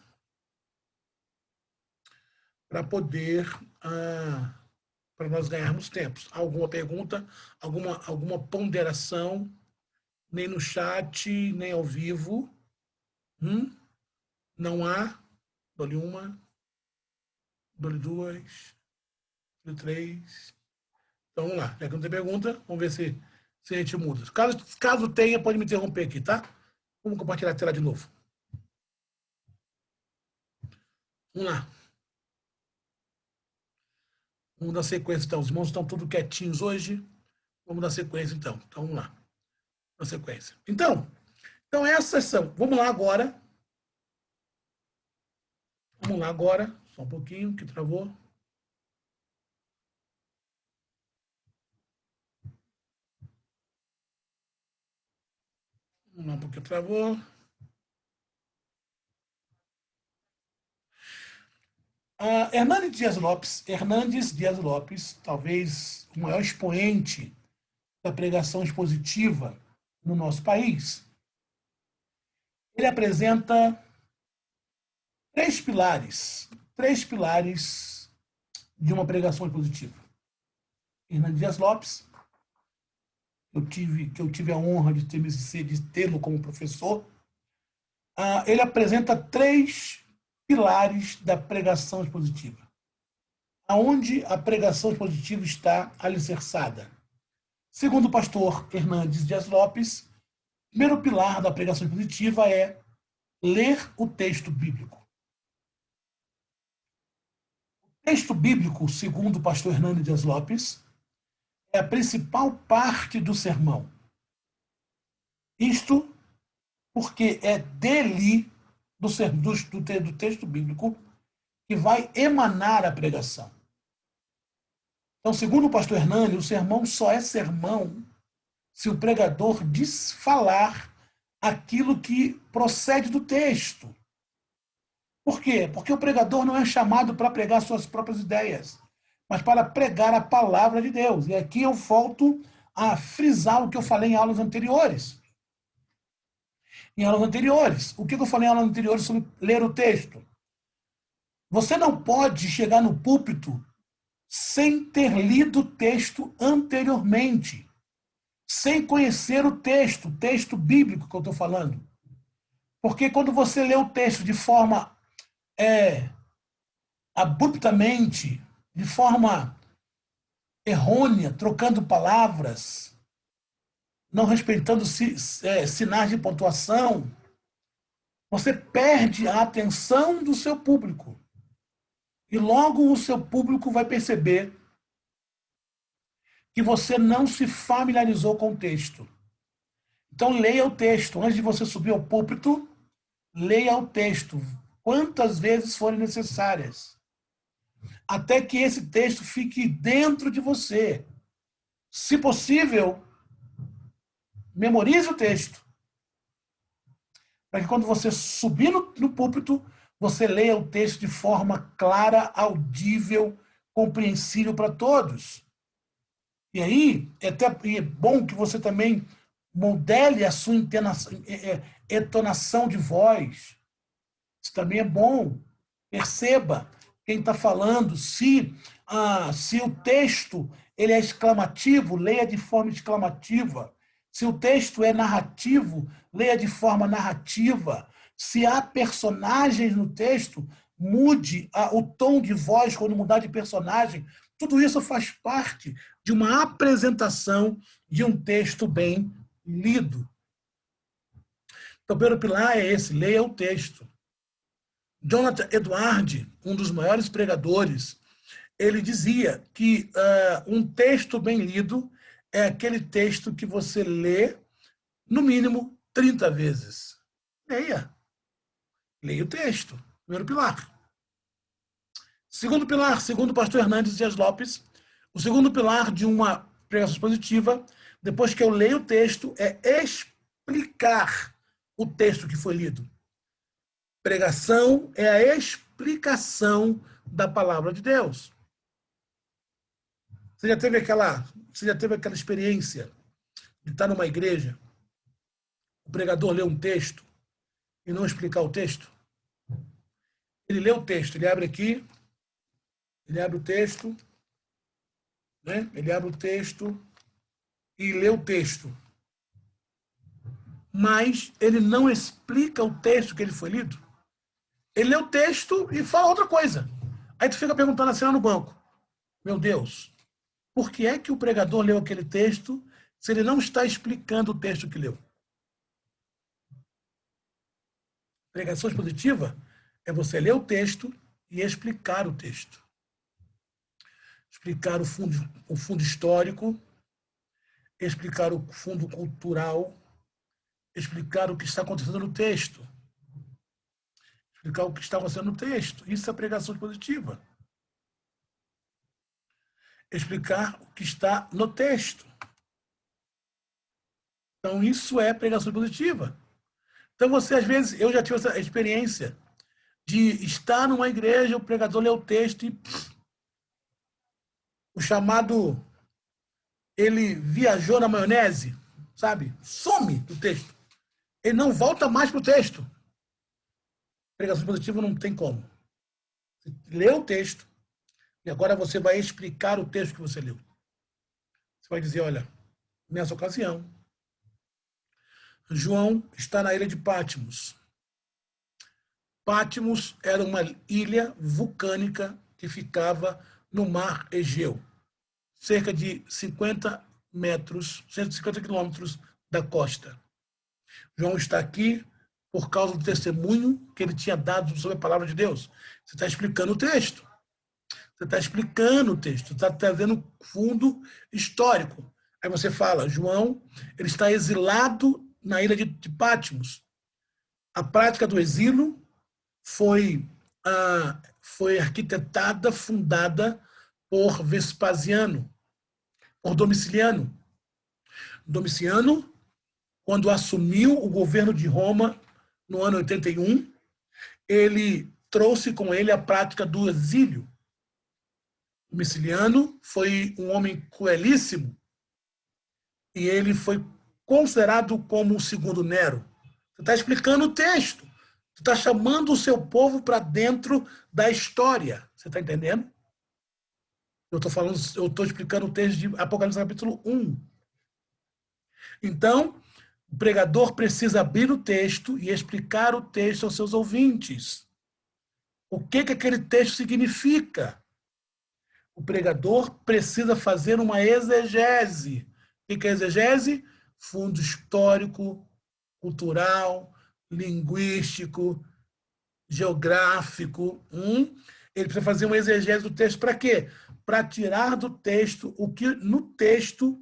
Speaker 1: poder, para nós ganharmos tempo. Alguma pergunta, alguma ponderação, nem no chat, nem ao vivo? Não há? Dou-lhe uma, dou-lhe duas, dou-lhe três. Então, vamos lá. Já que não tem pergunta, vamos ver se a gente muda. Caso tenha, pode me interromper aqui, tá? Vamos compartilhar a tela de novo. Vamos lá. Vamos dar sequência, então. Os irmãos estão tudo quietinhos hoje. Vamos dar sequência, então. Então, vamos lá. Na sequência. Então essas são. Vamos lá agora. Só um pouquinho, que travou. Vamos lá, porque travou. Hernandes Dias Lopes, talvez o maior expoente da pregação expositiva no nosso país, ele apresenta três pilares de uma pregação expositiva. Hernandes Dias Lopes, que eu tive a honra de tê-lo como professor, ele apresenta três pilares da pregação expositiva. Aonde a pregação expositiva está alicerçada? Segundo o pastor Hernandes Dias Lopes, o primeiro pilar da pregação expositiva é ler o texto bíblico. O texto bíblico, segundo o pastor Hernandes Dias Lopes, é a principal parte do sermão. Isto porque é dele, do texto bíblico, que vai emanar a pregação. Então, segundo o pastor Hernani, o sermão só é sermão se o pregador falar aquilo que procede do texto. Por quê? Porque o pregador não é chamado para pregar suas próprias ideias, mas para pregar a palavra de Deus. E aqui eu volto a frisar o que eu falei em aulas anteriores. O que eu falei em aulas anteriores sobre ler o texto? Você não pode chegar no púlpito sem ter lido o texto anteriormente, sem conhecer o texto bíblico que eu estou falando. Porque quando você lê o texto de forma abruptamente, de forma errônea, trocando palavras, não respeitando sinais de pontuação, você perde a atenção do seu público. E logo o seu público vai perceber que você não se familiarizou com o texto. Então, leia o texto. Antes de você subir ao púlpito, leia o texto quantas vezes forem necessárias, até que esse texto fique dentro de você. Se possível, memorize o texto, para que quando você subir no púlpito, você leia o texto de forma clara, audível, compreensível para todos. E aí, é bom que você também modele a sua entonação de voz. Isso também é bom. Perceba quem está falando. Se o texto ele é exclamativo, leia de forma exclamativa. Se o texto é narrativo, leia de forma narrativa. Se há personagens no texto, mude o tom de voz quando mudar de personagem. Tudo isso faz parte de uma apresentação de um texto bem lido. Então, o primeiro pilar é esse, leia o texto. Jonathan Edwards, um dos maiores pregadores, ele dizia que um texto bem lido é aquele texto que você lê, no mínimo, 30 vezes. Leia o texto. Primeiro pilar. Segundo pilar, segundo o pastor Hernandes Dias Lopes, o segundo pilar de uma pregação expositiva, depois que eu leio o texto, é explicar o texto que foi lido. Pregação é a exposição explicação da palavra de Deus. Você já teve aquela experiência de estar numa igreja, o pregador lê um texto e não explicar o texto? Ele lê o texto, ele abre aqui, ele abre o texto, né? Ele abre o texto e lê o texto. Mas ele não explica o texto que ele foi lido. Ele lê o texto e fala outra coisa. Aí tu fica perguntando assim lá no banco: meu Deus, por que é que o pregador leu aquele texto se ele não está explicando o texto que leu? Pregação expositiva é você ler o texto e explicar o texto. Explicar o fundo histórico, explicar o fundo cultural, explicar o que está acontecendo no texto. Explicar o que está acontecendo no texto. Isso é pregação expositiva. Explicar o que está no texto. Então, isso é pregação expositiva. Então, você, às vezes, eu já tive essa experiência de estar numa igreja, o pregador lê o texto e o chamado, ele viajou na maionese, sabe? Some do texto. Ele não volta mais para o texto. Pregação expositiva não tem como. Você lê o texto e agora você vai explicar o texto que você leu. Você vai dizer, olha, nessa ocasião, João está na ilha de Patmos. Patmos era uma ilha vulcânica que ficava no mar Egeu, cerca de 50 metros, 150 quilômetros da costa. João está aqui por causa do testemunho que ele tinha dado sobre a palavra de Deus. Você está explicando o texto. Você está explicando o texto, está trazendo fundo histórico. Aí você fala, João, ele está exilado na ilha de Patmos. A prática do exílio foi arquitetada, fundada por Vespasiano, por Domiciano. Domiciano, quando assumiu o governo de Roma no ano 81, ele trouxe com ele a prática do exílio. Domiciano foi um homem cruelíssimo e ele foi considerado como o segundo Nero. Você está explicando o texto. Você está chamando o seu povo para dentro da história. Você está entendendo? Eu estou explicando o texto de Apocalipse capítulo 1. Então, o pregador precisa abrir o texto e explicar o texto aos seus ouvintes. O que aquele texto significa? O pregador precisa fazer uma exegese. O que é exegese? Fundo histórico, cultural, linguístico, geográfico. Ele precisa fazer uma exegese do texto para quê? Para tirar do texto o que no texto,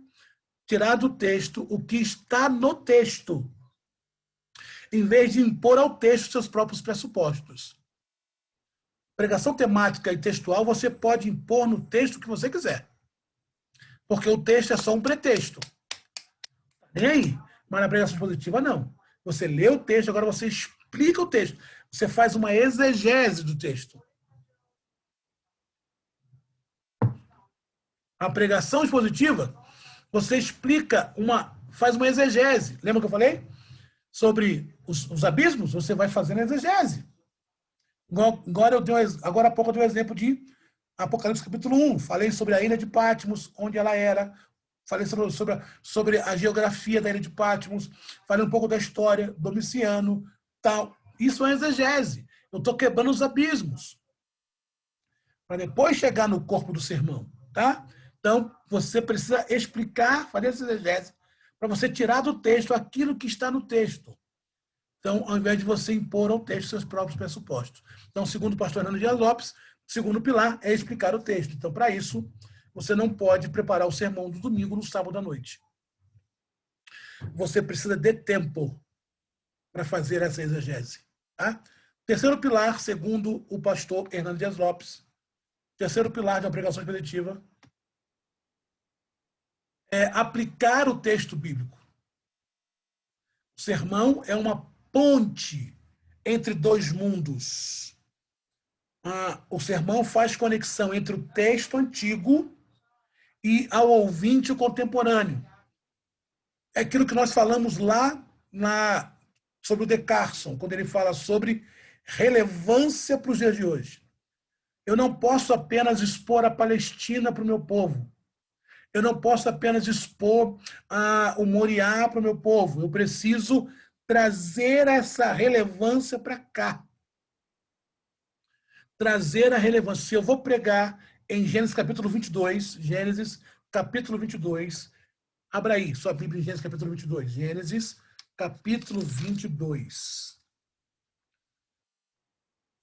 Speaker 1: tirar do texto o que está no texto, em vez de impor ao texto seus próprios pressupostos. Pregação temática e textual, você pode impor no texto o que você quiser. Porque o texto é só um pretexto. Nem aí. Mas na pregação expositiva, não. Você lê o texto, agora você explica o texto. Você faz uma exegese do texto. A pregação expositiva, você explica faz uma exegese. Lembra que eu falei? Sobre os abismos, você vai fazendo a exegese. Agora há pouco eu dei um exemplo de Apocalipse capítulo 1. Falei sobre a ilha de Patmos, onde ela era. Falei sobre a geografia da ilha de Patmos. Falei um pouco da história, Domiciano, tal. Isso é exegese. Eu estou quebrando os abismos. Para depois chegar no corpo do sermão. Tá? Então, você precisa explicar, fazer essa exegese, para você tirar do texto aquilo que está no texto. Então, ao invés de você impor ao texto seus próprios pressupostos. Então, segundo o pastor Hernando Dias Lopes, o segundo pilar é explicar o texto. Então, para isso, você não pode preparar o sermão do domingo no sábado à noite. Você precisa de tempo para fazer essa exegese. Tá? Terceiro pilar, segundo o pastor Hernando Dias Lopes, terceiro pilar de uma pregação expositiva é aplicar o texto bíblico. O sermão é uma ponte entre dois mundos. O sermão faz conexão entre o texto antigo e ao ouvinte contemporâneo. É aquilo que nós falamos lá sobre o De Carson, quando ele fala sobre relevância para os dias de hoje. Eu não posso apenas expor a Palestina para o meu povo. Eu não posso apenas expor o Moriá para o meu povo. Eu preciso trazer essa relevância para cá. Trazer a relevância. Se eu vou pregar em Gênesis capítulo 22, Gênesis capítulo 22, abra aí sua Bíblia em Gênesis capítulo 22. Gênesis capítulo 22.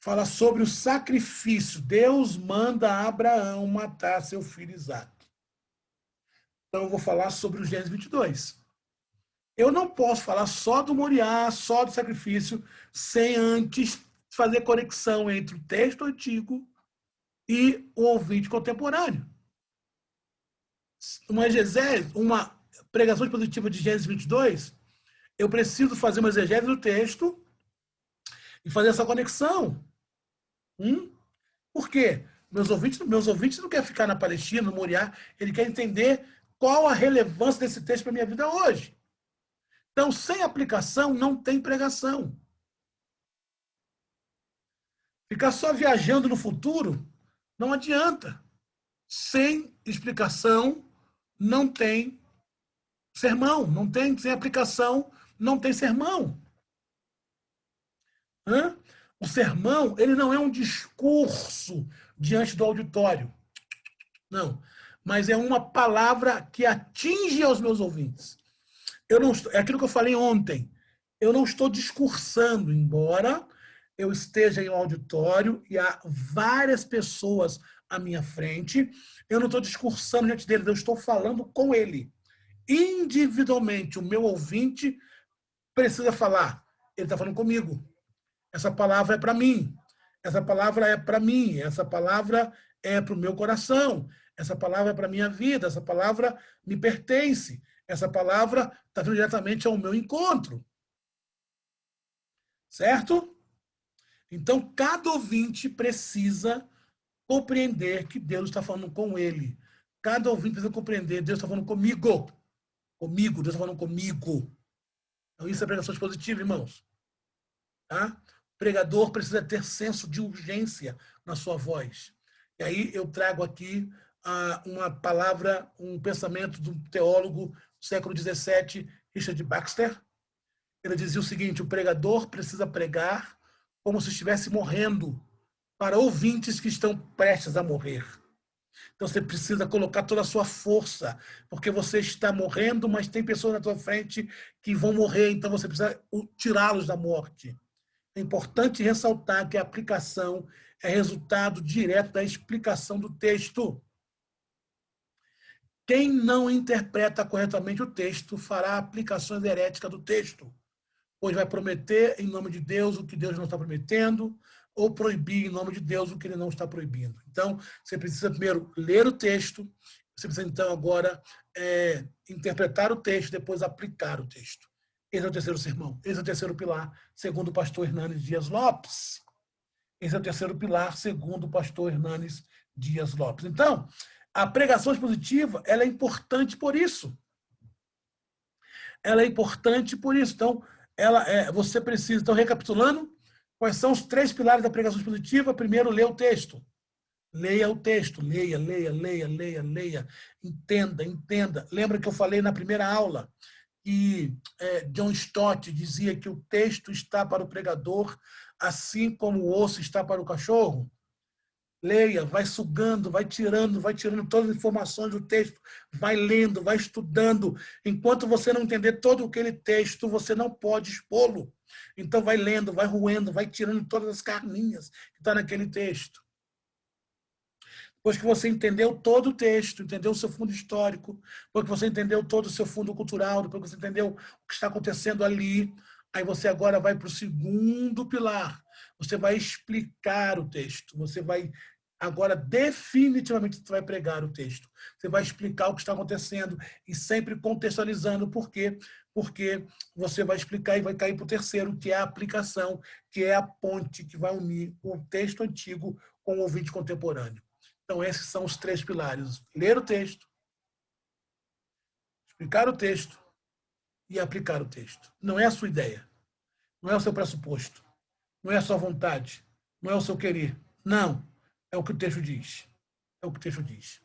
Speaker 1: Fala sobre o sacrifício. Deus manda Abraão matar seu filho Isaque. Então eu vou falar sobre o Gênesis 22. Eu não posso falar só do Moriá, só do sacrifício, sem antes fazer conexão entre o texto antigo e o ouvinte contemporâneo. Uma pregação expositiva de Gênesis 22, eu preciso fazer uma exegese do texto e fazer essa conexão. Por quê? Meus ouvintes não querem ficar na Palestina, no Moriá, ele quer entender qual a relevância desse texto para a minha vida hoje. Então, sem aplicação, não tem pregação. Ficar só viajando no futuro não adianta. Sem explicação, não tem sermão. Sem aplicação, não tem sermão. O sermão, ele não é um discurso diante do auditório. Não. Mas é uma palavra que atinge aos meus ouvintes. É aquilo que eu falei ontem. Eu não estou discursando, embora eu esteja em um auditório e há várias pessoas à minha frente. Eu não estou discursando diante deles, eu estou falando com ele. Individualmente, o meu ouvinte precisa falar. Ele está falando comigo. Essa palavra é para mim. Essa palavra é para mim. Essa palavra é para o meu coração. Essa palavra é para a minha vida. Essa palavra me pertence. Essa palavra está vindo diretamente ao meu encontro. Certo? Então, cada ouvinte precisa compreender que Deus está falando com ele. Cada ouvinte precisa compreender Deus está falando comigo. Comigo, Deus está falando comigo. Então, isso é pregação expositiva, irmãos. Tá? O pregador precisa ter senso de urgência na sua voz. E aí eu trago aqui uma palavra, um pensamento de um teólogo do século XVII, Richard Baxter. Ele dizia o seguinte: o pregador precisa pregar como se estivesse morrendo para ouvintes que estão prestes a morrer. Então você precisa colocar toda a sua força, porque você está morrendo, mas tem pessoas na tua frente que vão morrer, então você precisa tirá-los da morte. É importante ressaltar que a aplicação é resultado direto da explicação do texto. Quem não interpreta corretamente o texto fará aplicações heréticas do texto, pois vai prometer em nome de Deus o que Deus não está prometendo, ou proibir em nome de Deus o que ele não está proibindo. Então, você precisa primeiro ler o texto, você precisa então agora interpretar o texto, depois aplicar o texto. Esse é o terceiro sermão, esse é o terceiro pilar, segundo o pastor Hernanes Dias Lopes. Esse é o terceiro pilar, segundo o pastor Hernanes Dias Lopes. Então, a pregação expositiva, ela é importante por isso. Ela é importante por isso. Então, você precisa, então, recapitulando, quais são os 3 pilares da pregação expositiva? Primeiro, ler o texto. Leia o texto. Leia. Entenda. Lembra que eu falei na primeira aula que John Stott dizia que o texto está para o pregador, assim como o osso está para o cachorro? Leia, vai sugando, vai tirando todas as informações do texto, vai lendo, vai estudando. Enquanto você não entender todo aquele texto, você não pode expô-lo. Então vai lendo, vai roendo, vai tirando todas as carninhas que estão naquele texto. Depois que você entendeu todo o texto, entendeu o seu fundo histórico, depois que você entendeu todo o seu fundo cultural, depois que você entendeu o que está acontecendo ali, aí você agora vai para o segundo pilar. Você vai explicar o texto, você vai Agora, definitivamente, você vai pregar o texto. Você vai explicar o que está acontecendo e sempre contextualizando por quê. Porque você vai explicar e vai cair para o terceiro, que é a aplicação, que é a ponte que vai unir o texto antigo com o ouvinte contemporâneo. Então, esses são os 3 pilares. Ler o texto, explicar o texto e aplicar o texto. Não é a sua ideia, não é o seu pressuposto, não é a sua vontade, não é o seu querer. Não, é o que o texto diz. É o que o texto diz.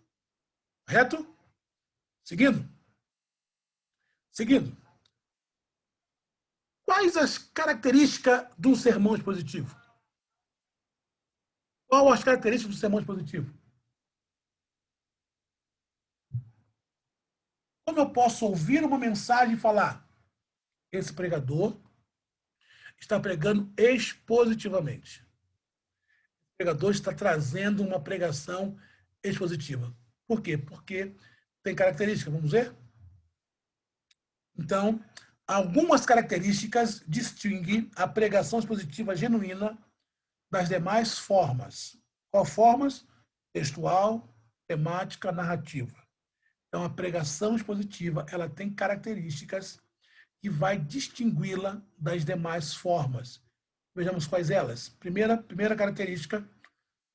Speaker 1: Correto? Seguindo? Seguindo. Quais as características de um sermão expositivo? Quais as características do sermão expositivo? Como eu posso ouvir uma mensagem e falar? Esse pregador está pregando expositivamente. O pregador está trazendo uma pregação expositiva. Por quê? Porque tem características, vamos ver? Então, algumas características distinguem a pregação expositiva genuína das demais formas. Qual formas? Textual, temática, narrativa. Então, a pregação expositiva, ela tem características que vai distingui-la das demais formas. Vejamos quais elas. Primeira característica,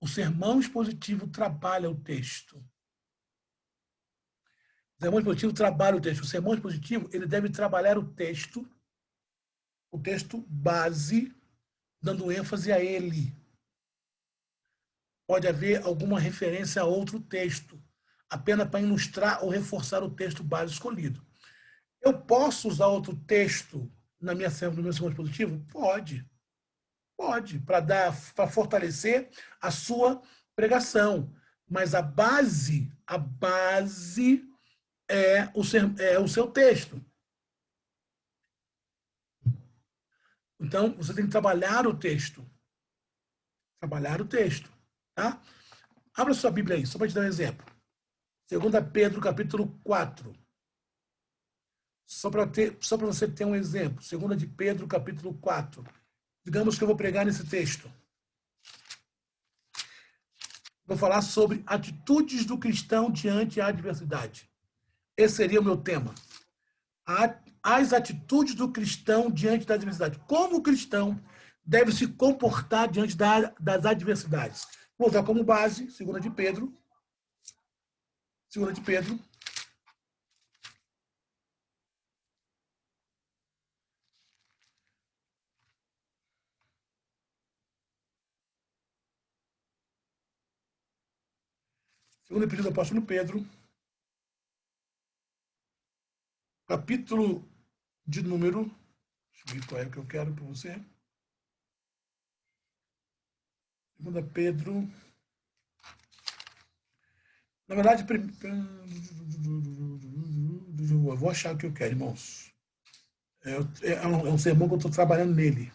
Speaker 1: o sermão expositivo trabalha o texto. O sermão expositivo trabalha o texto. O sermão expositivo, ele deve trabalhar o texto base, dando ênfase a ele. Pode haver alguma referência a outro texto, apenas para ilustrar ou reforçar o texto base escolhido. Eu posso usar outro texto no meu sermão expositivo? Pode. Pode, para fortalecer a sua pregação. Mas a base é o seu texto. Então, você tem que trabalhar o texto. Trabalhar o texto. Tá? Abra sua Bíblia aí, só para te dar um exemplo. 2 Pedro, capítulo 4. Só para você ter um exemplo. 2 de Pedro, capítulo 4. Digamos que eu vou pregar nesse texto. Vou falar sobre atitudes do cristão diante da adversidade. Esse seria o meu tema. As atitudes do cristão diante da adversidade. Como o cristão deve se comportar diante das adversidades. Vou usar como base 2 de Pedro. 2 de Pedro. Segundo Epístola do Apóstolo Pedro, capítulo de número, deixa eu ver qual é que eu quero para você. 2 Pedro, na verdade, eu vou achar o que eu quero, irmãos. É um sermão que eu estou trabalhando nele.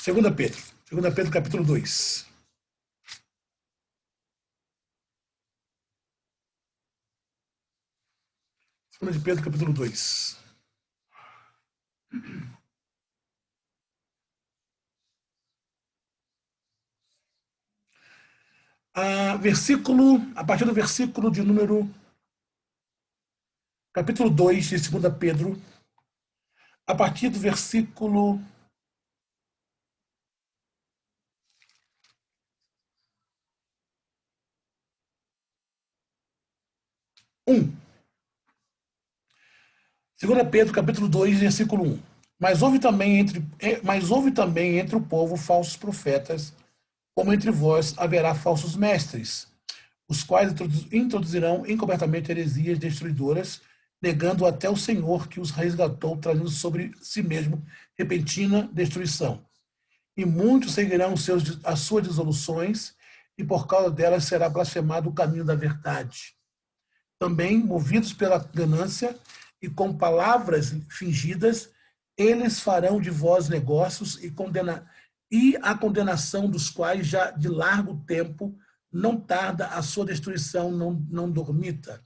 Speaker 1: 2 Pedro, capítulo 2. De Pedro, capítulo 2. A partir do versículo de número, capítulo 2 de 2 Pedro, a partir do versículo 1. 2 Pedro, capítulo 2, versículo 1. Mas houve também entre o povo falsos profetas, como entre vós haverá falsos mestres, os quais introduzirão encobertamente heresias destruidoras, negando até o Senhor que os resgatou, trazendo sobre si mesmo repentina destruição. E muitos seguirão as suas dissoluções, e por causa delas será blasfemado o caminho da verdade. Também, movidos pela ganância e com palavras fingidas, eles farão de vós negócios e a condenação dos quais já de largo tempo não tarda a sua destruição, não dormita.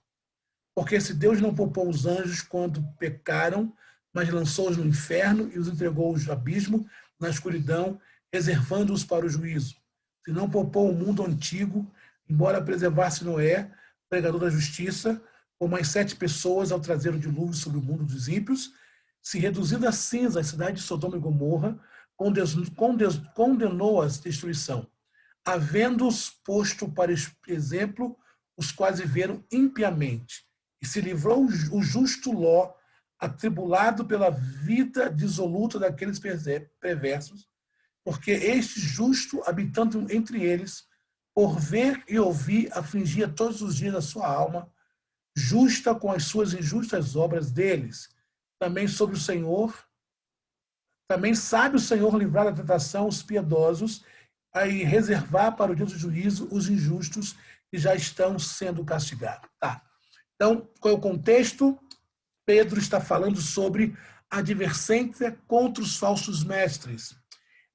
Speaker 1: Porque se Deus não poupou os anjos quando pecaram, mas lançou-os no inferno e os entregou ao abismo, na escuridão, reservando-os para o juízo. Se não poupou o mundo antigo, embora preservasse Noé, pregador da justiça, com mais 7 pessoas ao trazer o dilúvio sobre o mundo dos ímpios, se reduzindo a cinza a cidade de Sodoma e Gomorra, condenou-as destruição, havendo-os posto para exemplo, os quais viveram impiamente, e se livrou o justo Ló, atribulado pela vida dissoluta daqueles perversos, porque este justo, habitando entre eles, por ver e ouvir, afligia todos os dias a sua alma, justa com as suas injustas obras deles. Também sabe o Senhor livrar da tentação os piedosos e reservar para o dia do juízo os injustos que já estão sendo castigados. Tá. Então, qual é o contexto? Pedro está falando sobre a advertência contra os falsos mestres.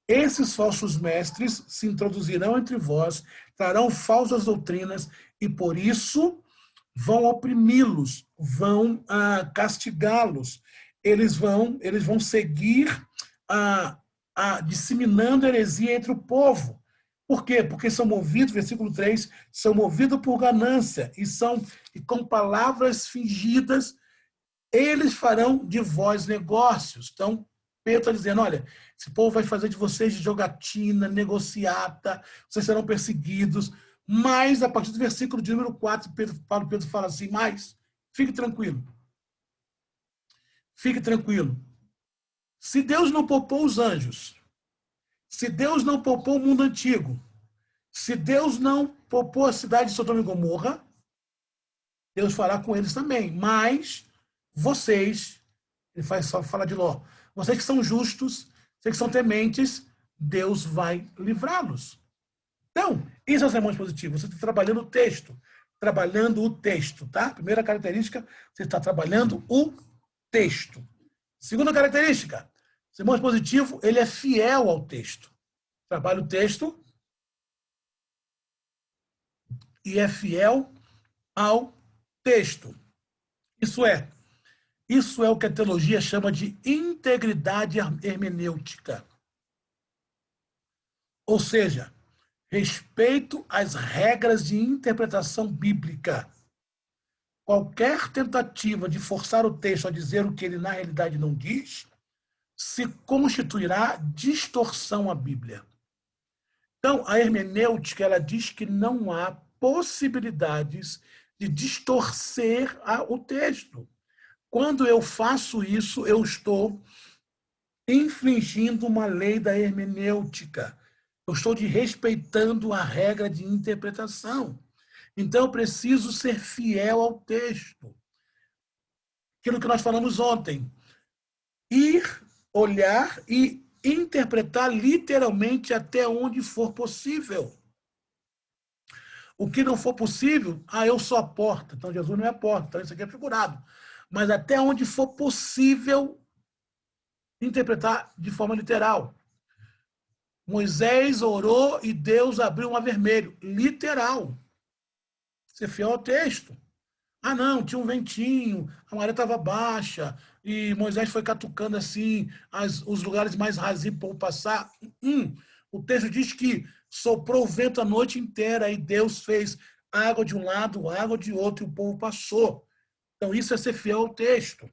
Speaker 1: Esses falsos mestres se introduzirão entre vós, trarão falsas doutrinas e, por isso, vão oprimi-los, vão castigá-los. Eles vão seguir disseminando heresia entre o povo. Por quê? Porque são movidos, versículo 3, são movidos por ganância e com palavras fingidas, eles farão de vós negócios. Então, Pedro está dizendo, olha, esse povo vai fazer de vocês jogatina, negociata, vocês serão perseguidos, mas a partir do versículo de número 4, Pedro fala assim, mas fique tranquilo. Fique tranquilo. Se Deus não poupou os anjos, se Deus não poupou o mundo antigo, se Deus não poupou a cidade de Sodoma e Gomorra, Deus fará com eles também. Mas vocês, ele faz só falar de Ló, vocês que são justos, vocês que são tementes, Deus vai livrá-los. Então, isso é o sermão positivo. Você está trabalhando o texto. Tá? Primeira característica, você está trabalhando o texto. Segunda característica, o sermão positivo, ele é fiel ao texto. Trabalha o texto e é fiel ao texto. Isso é o que a teologia chama de integridade hermenêutica. Ou seja, respeito às regras de interpretação bíblica. Qualquer tentativa de forçar o texto a dizer o que ele na realidade não diz, se constituirá distorção à Bíblia. Então, a hermenêutica, ela diz que não há possibilidades de distorcer o texto. Quando eu faço isso, eu estou infringindo uma lei da hermenêutica. Eu estou respeitando a regra de interpretação. Então, eu preciso ser fiel ao texto. Aquilo que nós falamos ontem. Olhar e interpretar literalmente até onde for possível. O que não for possível, eu sou a porta. Então, Jesus não é a porta. Então, isso aqui é figurado. Mas até onde for possível interpretar de forma literal. Moisés orou e Deus abriu o mar vermelho. Literal. Ser fiel ao texto. Não, tinha um ventinho, a maré estava baixa, e Moisés foi catucando assim os lugares mais rasinhos para o povo passar. O texto diz que soprou o vento a noite inteira, e Deus fez água de um lado, água de outro, e o povo passou. Então, isso é ser fiel ao texto.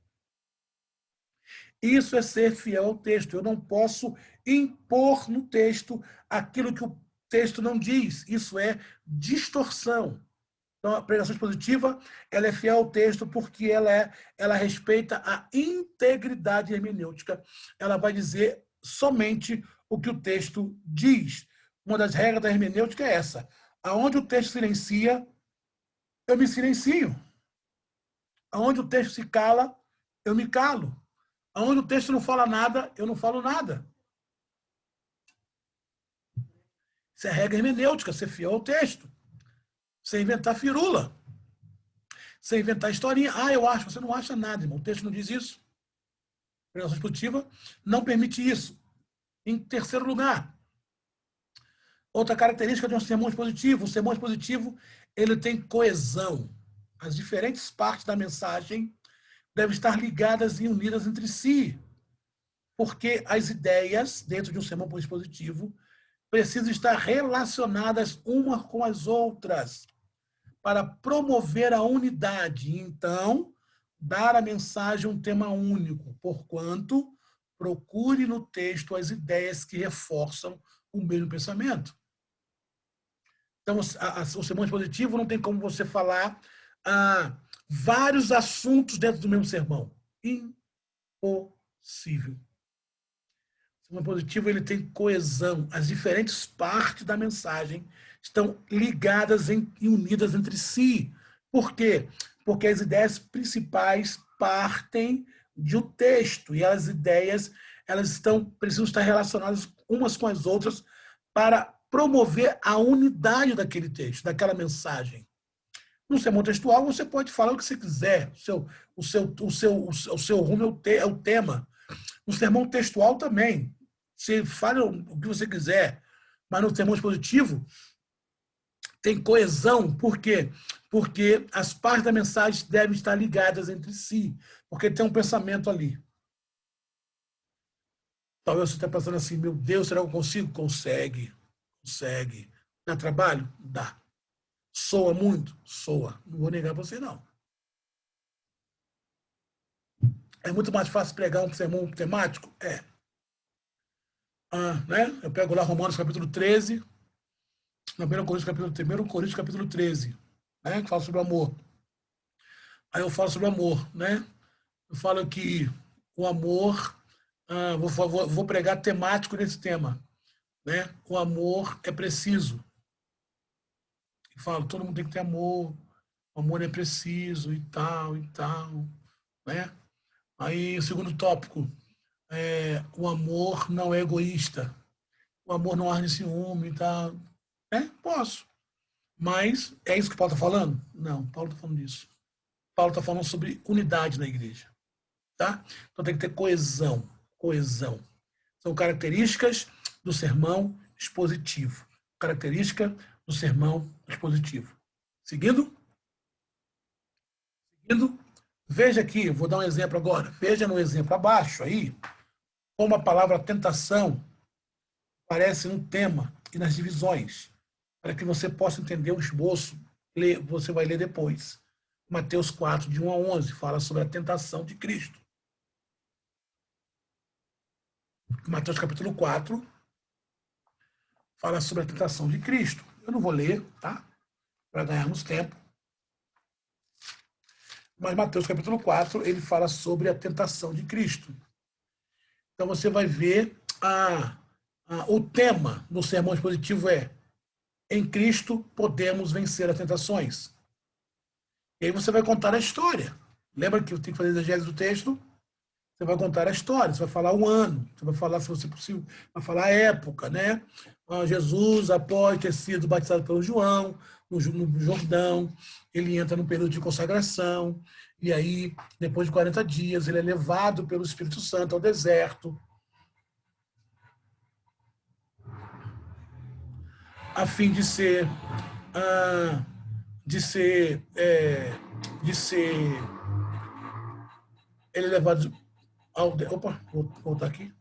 Speaker 1: Isso é ser fiel ao texto. Eu não posso impor no texto aquilo que o texto não diz. Isso é distorção. Então, a pregação expositiva, ela é fiel ao texto porque ela respeita a integridade hermenêutica. Ela vai dizer somente o que o texto diz. Uma das regras da hermenêutica é essa. Aonde o texto silencia, eu me silencio. Aonde o texto se cala, eu me calo. Aonde o texto não fala nada, eu não falo nada. Isso é regra hermenêutica, ser fiel ao texto. Sem inventar firula. Sem inventar historinha. Eu acho. Você não acha nada, irmão. O texto não diz isso. A pregação expositiva não permite isso. Em terceiro lugar, outra característica de um sermão expositivo. O sermão expositivo, ele tem coesão. As diferentes partes da mensagem devem estar ligadas e unidas entre si. porque as ideias, dentro de um sermão expositivo, precisam estar relacionadas umas com as outras para promover a unidade. Então, dar à mensagem um tema único, porquanto procure no texto as ideias que reforçam o mesmo pensamento. Então, o sermão expositivo não tem como você falar vários assuntos dentro do mesmo sermão. Impossível. O sermão expositivo ele tem coesão. As diferentes partes da mensagem estão ligadas e unidas entre si. Por quê? Porque as ideias principais partem de um texto e as ideias precisam estar relacionadas umas com as outras para promover a unidade daquele texto, daquela mensagem. No sermão textual, você pode falar o que você quiser, o seu rumo é o tema. No sermão textual também, você fala o que você quiser, mas no sermão expositivo tem coesão. Por quê? Porque as partes da mensagem devem estar ligadas entre si, porque tem um pensamento ali. Talvez você esteja pensando assim, meu Deus, será que eu consigo? Consegue. Dá trabalho? Dá. Soa muito? Soa. Não vou negar para você, não. É muito mais fácil pregar um sermão temático? É. Né? Eu pego lá Romanos capítulo 13, 1 Coríntios capítulo 13, né? Que fala sobre o amor. Aí eu falo sobre o amor, né? Eu falo que o amor, vou pregar temático nesse tema, né? O amor é preciso. Eu falo, todo mundo tem que ter amor, o amor é preciso e tal, né? Aí o segundo tópico, o amor não é egoísta, o amor não arde ciúme e tal. Posso. Mas é isso que Paulo está falando? Não, Paulo está falando disso. Paulo está falando sobre unidade na igreja. Tá? Então tem que ter coesão. São características do sermão expositivo. Característica do sermão expositivo. Seguindo? Veja aqui, vou dar um exemplo agora. Veja no exemplo abaixo aí, como a palavra tentação aparece no tema e nas divisões, para que você possa entender o esboço. Você vai ler depois. Mateus 4, de 1 a 11, fala sobre a tentação de Cristo. Mateus capítulo 4 fala sobre a tentação de Cristo. Eu não vou ler, tá? Para ganharmos tempo. Mas Mateus capítulo 4, ele fala sobre a tentação de Cristo. Então você vai ver o tema do sermão expositivo é: em Cristo podemos vencer as tentações. E aí você vai contar a história. Lembra que eu tenho que fazer exegese do texto? Você vai contar a história, você vai falar o ano, você vai falar, se você possível, vai falar a época, né? Jesus, após ter sido batizado pelo João, no Jordão, ele entra no período de consagração, e aí, depois de 40 dias, ele é levado pelo Espírito Santo ao deserto, a fim de ser ele é levado ao... Opa, vou voltar aqui.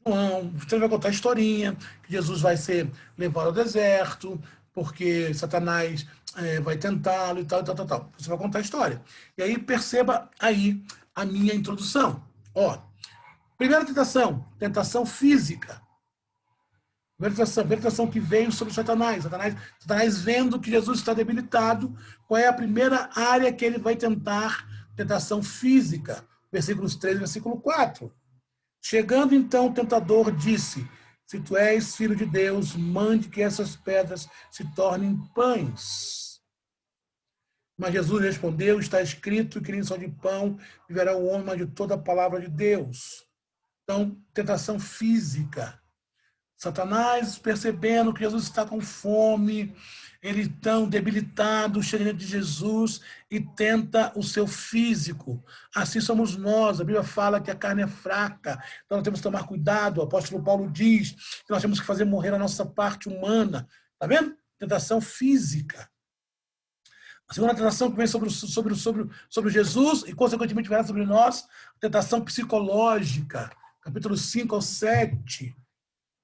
Speaker 1: João, você vai contar a historinha, que Jesus vai ser levado ao deserto, porque Satanás vai tentá-lo e tal. Você vai contar a história. E aí perceba aí a minha introdução. Primeira tentação física. Primeira tentação que veio sobre Satanás. Satanás vendo que Jesus está debilitado, qual é a primeira área que ele vai tentar? Tentação física. Versículos 3 e versículo 4. Chegando então o tentador disse: se tu és filho de Deus, mande que essas pedras se tornem pães. Mas Jesus respondeu: está escrito que nem só de pão viverá o homem, mas de toda a palavra de Deus. Então, tentação física. Satanás, percebendo que Jesus está com fome, ele tão debilitado, chega diante de Jesus e tenta o seu físico. Assim somos nós. A Bíblia fala que a carne é fraca, então nós temos que tomar cuidado. O apóstolo Paulo diz que nós temos que fazer morrer a nossa parte humana. Está vendo? Tentação física. A segunda tentação que vem sobre Jesus e, consequentemente, virá sobre nós, tentação psicológica, capítulo 5 ao 7.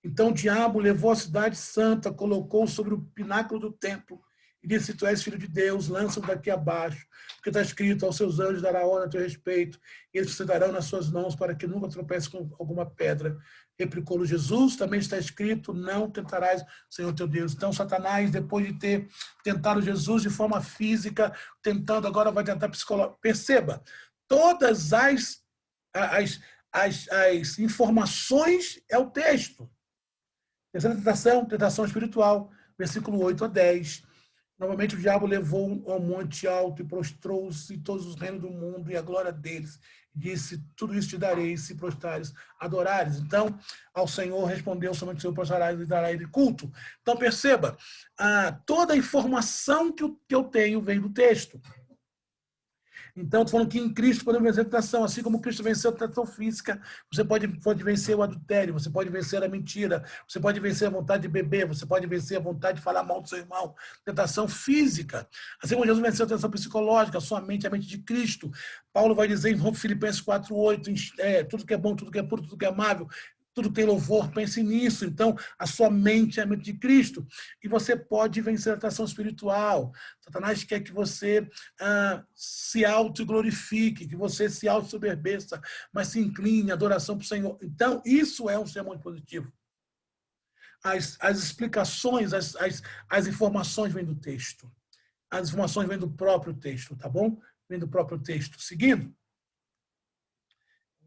Speaker 1: Então o diabo levou a cidade santa, colocou sobre o pináculo do templo e disse: tu és filho de Deus, lança-o daqui abaixo, porque está escrito: aos seus anjos dará ordem a teu respeito, e eles te darão nas suas mãos para que nunca tropece com alguma pedra. Replicou-lhe Jesus: também está escrito: não tentarás o Senhor teu Deus. Então Satanás, depois de ter tentado Jesus de forma física, tentando, agora vai tentar psicológica. Perceba, todas as informações é o texto. Terceira tentação, tentação espiritual, versículo 8 a 10. Novamente o diabo levou ao monte alto e prostrou-se todos os reinos do mundo e a glória deles. Disse: tudo isso te darei se prostrares, adorares. Então, ao Senhor respondeu: somente o Senhor prostrarás e dará ele culto. Então, perceba, toda a informação que eu tenho vem do texto. Então, estou falando que em Cristo podemos vencer a tentação. Assim como Cristo venceu a tentação física, você pode vencer o adultério, você pode vencer a mentira, você pode vencer a vontade de beber, você pode vencer a vontade de falar mal do seu irmão. Tentação física. Assim como Jesus venceu a tentação psicológica, sua mente é a mente de Cristo. Paulo vai dizer em Filipenses 4:8, tudo que é bom, tudo que é puro, tudo que é amável, tudo tem louvor, pense nisso. Então, a sua mente é a mente de Cristo. E você pode vencer a tentação espiritual. Satanás quer que você se autoglorifique, que você se autossoberbeça, mas se incline, adoração para o Senhor. Então, isso é um sermão positivo. As explicações, as informações vêm do texto. As informações vêm do próprio texto, tá bom? Vêm do próprio texto. Seguindo.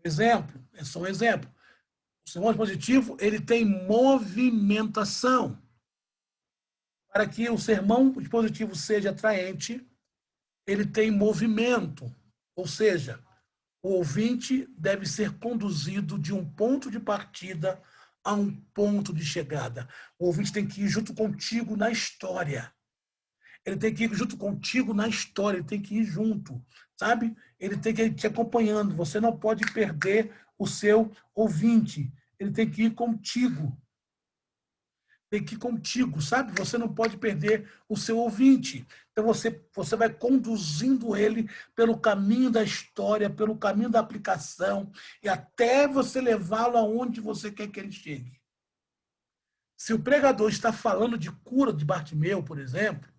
Speaker 1: Exemplo, é só um exemplo. O sermão positivo, ele tem movimentação. Para que o sermão positivo seja atraente, ele tem movimento. Ou seja, o ouvinte deve ser conduzido de um ponto de partida a um ponto de chegada. O ouvinte tem que ir junto contigo na história. Ele tem que ir junto contigo na história, ele tem que ir junto, sabe? Ele tem que ir te acompanhando. Você não pode perder o seu ouvinte. Ele tem que ir contigo. Tem que ir contigo, sabe? Você não pode perder o seu ouvinte. Então, você vai conduzindo ele pelo caminho da história, pelo caminho da aplicação, e até você levá-lo aonde você quer que ele chegue. Se o pregador está falando de cura de Bartimeu, por exemplo,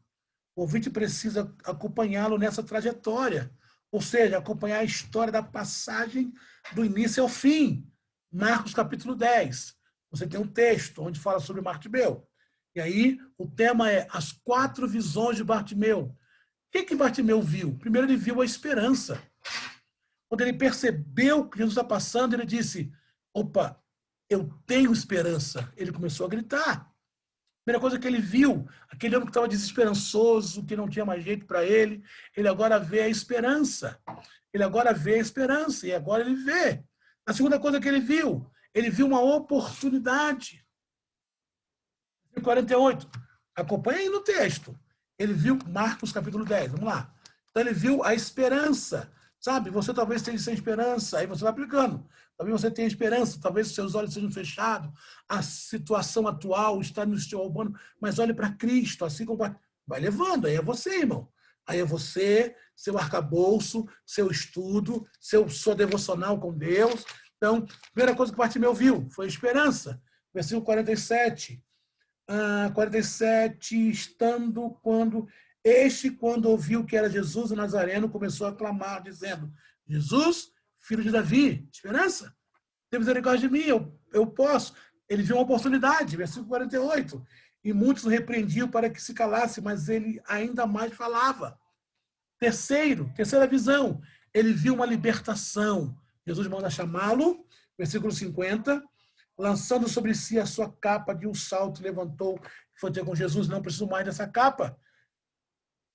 Speaker 1: o ouvinte precisa acompanhá-lo nessa trajetória. Ou seja, acompanhar a história da passagem do início ao fim. Marcos capítulo 10. Você tem um texto onde fala sobre Bartimeu. E aí o tema é as 4 visões de Bartimeu. O que Bartimeu viu? Primeiro, ele viu a esperança. Quando ele percebeu que Jesus está passando, ele disse: opa, eu tenho esperança. Ele começou a gritar. A primeira coisa que ele viu, aquele homem que estava desesperançoso, que não tinha mais jeito para ele agora vê a esperança. Ele agora vê a esperança, e agora ele vê. A segunda coisa que ele viu uma oportunidade. 48. Acompanha aí no texto. Ele viu Marcos capítulo 10. Vamos lá. Então ele viu a esperança. Sabe? Você talvez esteja sem esperança. Aí você vai aplicando. Talvez você tenha esperança. Talvez os seus olhos sejam fechados. A situação atual está nos te roubando. Mas olhe para Cristo. Assim como vai levando. Aí é você, irmão. Aí é você, seu arcabouço, seu estudo, sua devocional com Deus. Então, a primeira coisa que Bartimeu viu foi esperança. Versículo 47. 47, quando ouviu que era Jesus o Nazareno, começou a clamar, dizendo: Jesus, filho de Davi, esperança, tem misericórdia de mim, eu posso. Ele viu uma oportunidade, versículo 48. E muitos o repreendiam para que se calasse, mas ele ainda mais falava. Terceira visão, ele viu uma libertação. Jesus manda chamá-lo, versículo 50, lançando sobre si a sua capa de um salto, levantou e foi ter com Jesus. Não preciso mais dessa capa.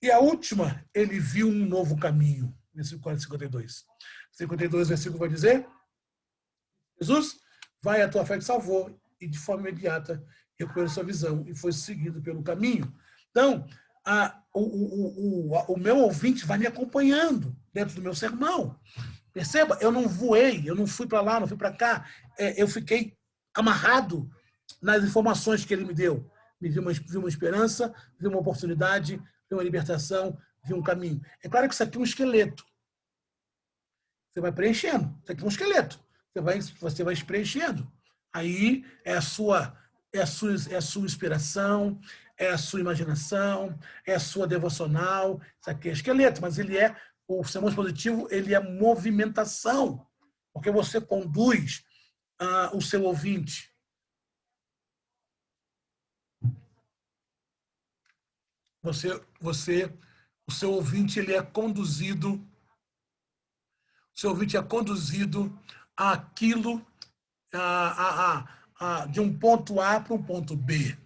Speaker 1: E a última, ele viu um novo caminho. Versículo 52. 52, versículo vai dizer: Jesus, vai, a tua fé te salvou. E de forma imediata recuperou sua visão e foi seguido pelo caminho. Então, o meu ouvinte vai me acompanhando dentro do meu sermão. Perceba, eu não voei, eu não fui para lá, não fui para cá. Eu fiquei amarrado nas informações que ele me deu. Me viu uma esperança, viu uma oportunidade, viu uma libertação, vi um caminho. É claro que isso aqui é um esqueleto. Você vai preenchendo. Isso aqui é um esqueleto. Você vai preenchendo. Aí é a sua inspiração, é a sua imaginação, é a sua devocional. Isso aqui é esqueleto, mas o sermão expositivo, ele é movimentação, porque você conduz o seu ouvinte. O seu ouvinte, ele é conduzido, o seu ouvinte é conduzido àquilo, de um ponto A para um ponto B.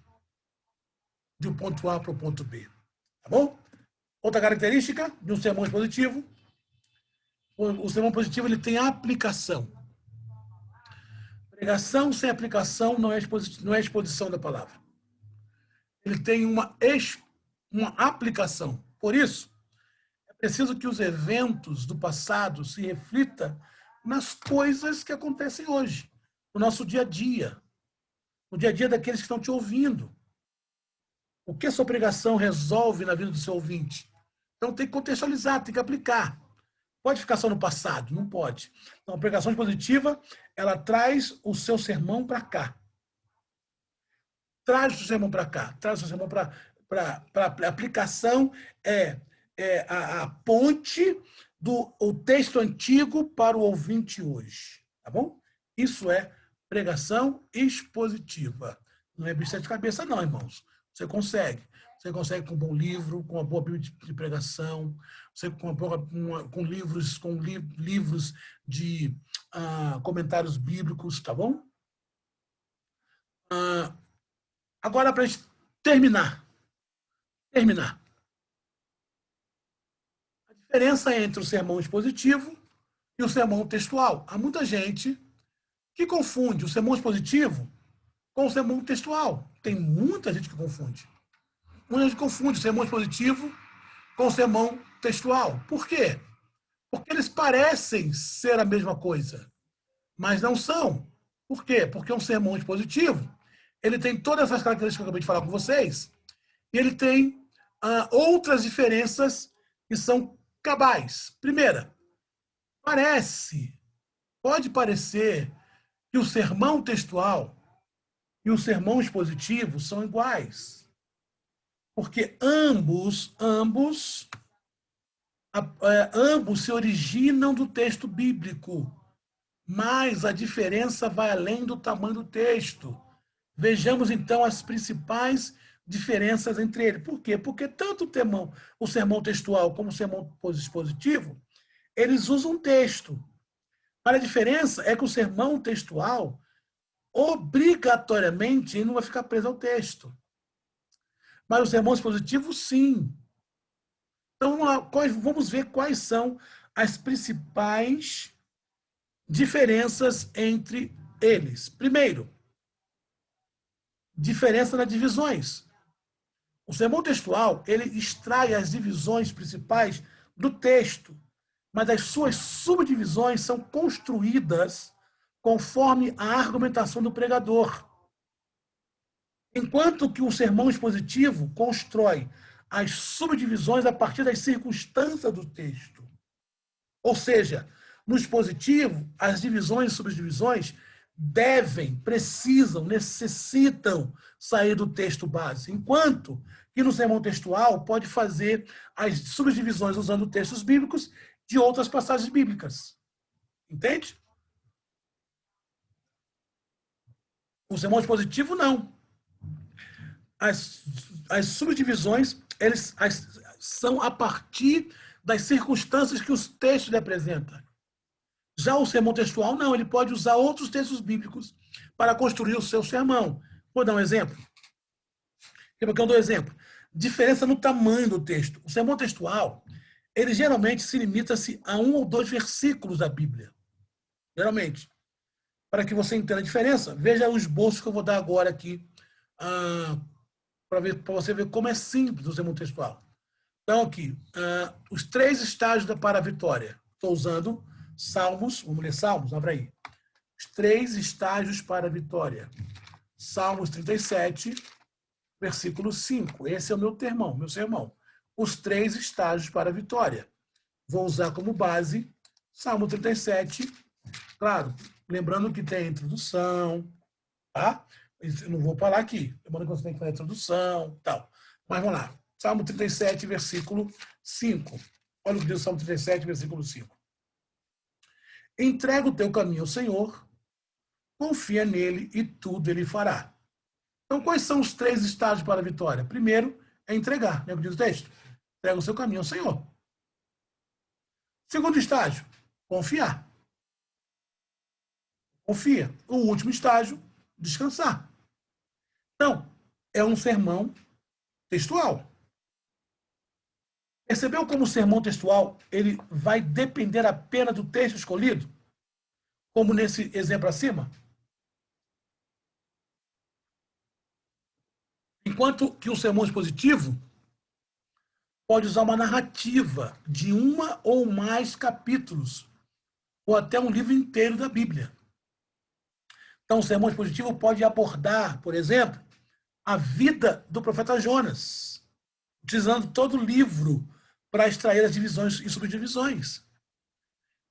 Speaker 1: De um ponto A para o ponto B. Tá bom? Outra característica de um sermão expositivo, o sermão positivo, ele tem aplicação. Pregação sem aplicação não é exposição da palavra. Ele tem uma aplicação. Por isso, é preciso que os eventos do passado se reflitam nas coisas que acontecem hoje, no nosso dia a dia, no dia a dia daqueles que estão te ouvindo. O que a sua pregação resolve na vida do seu ouvinte? Então tem que contextualizar, tem que aplicar. Pode ficar só no passado? Não pode. Então a pregação expositiva, ela traz o seu sermão para cá. Traz o seu sermão para cá. Traz o seu sermão para a aplicação, a ponte do texto antigo para o ouvinte hoje. Tá bom? Isso é pregação expositiva. Não é bicho de cabeça, não, irmãos. Você consegue. Você consegue com um bom livro, com uma boa bíblia de pregação, você com livros de comentários bíblicos, tá bom? Agora, para a gente terminar. A diferença entre o sermão expositivo e o sermão textual. Há muita gente que confunde o sermão expositivo com o sermão textual. Tem muita gente que confunde. Muita gente confunde o sermão expositivo com o sermão textual. Por quê? Porque eles parecem ser a mesma coisa, mas não são. Por quê? Porque um sermão expositivo, ele tem todas essas características que eu acabei de falar com vocês, e ele tem outras diferenças que são cabais. Primeira, pode parecer que o sermão textual e o sermão expositivo são iguais. Porque ambos se originam do texto bíblico, mas a diferença vai além do tamanho do texto. Vejamos, então, as principais diferenças entre eles. Por quê? Porque tanto o sermão textual como o sermão expositivo, eles usam texto. Mas a diferença é que o sermão textual, obrigatoriamente, ele não vai ficar preso ao texto. Mas o sermão expositivo, sim. Então, vamos ver quais são as principais diferenças entre eles. Primeiro, diferença nas divisões. O sermão textual, ele extrai as divisões principais do texto, mas as suas subdivisões são construídas conforme a argumentação do pregador. Enquanto que o sermão expositivo constrói as subdivisões a partir das circunstâncias do texto. Ou seja, no expositivo, as divisões e subdivisões necessitam sair do texto base, enquanto que no sermão textual pode fazer as subdivisões usando textos bíblicos de outras passagens bíblicas. Entende? O sermão expositivo, não. As subdivisões são a partir das circunstâncias que os textos lhe apresentam. Já o sermão textual, não. Ele pode usar outros textos bíblicos para construir o seu sermão. Vou dar um exemplo. Porque eu dou exemplo. Diferença no tamanho do texto. O sermão textual, ele geralmente se limita-se a 1 ou 2 versículos da Bíblia. Geralmente. Para que você entenda a diferença, veja o esboço que eu vou dar agora aqui, para você ver como é simples o sermão textual. Então, aqui, os 3 estágios para a vitória. Estou usando Salmos, vamos ler Salmos? Abra aí. Os 3 estágios para a vitória. Salmos 37, versículo 5. Esse é o meu sermão. os 3 estágios para a vitória. Vou usar como base Salmo 37, claro, lembrando que tem a introdução, tá? Eu não vou falar aqui, lembrando que você tem que fazer a introdução, tal. Mas vamos lá. Salmo 37, versículo 5. Olha o que diz o Salmo 37, versículo 5. Entrega o teu caminho ao Senhor, confia nele e tudo ele fará. Então, quais são os 3 estágios para a vitória? Primeiro é entregar, é o que diz o texto. Entrega o seu caminho ao Senhor. Segundo estágio, confiar. Confia. O último estágio, descansar. Então, é um sermão textual. Percebeu como o sermão textual ele vai depender apenas do texto escolhido? Como nesse exemplo acima? Enquanto que o sermão expositivo pode usar uma narrativa de uma ou mais capítulos, ou até um livro inteiro da Bíblia. Então, o sermão expositivo pode abordar, por exemplo, a vida do profeta Jonas, utilizando todo o livro para extrair as divisões e subdivisões.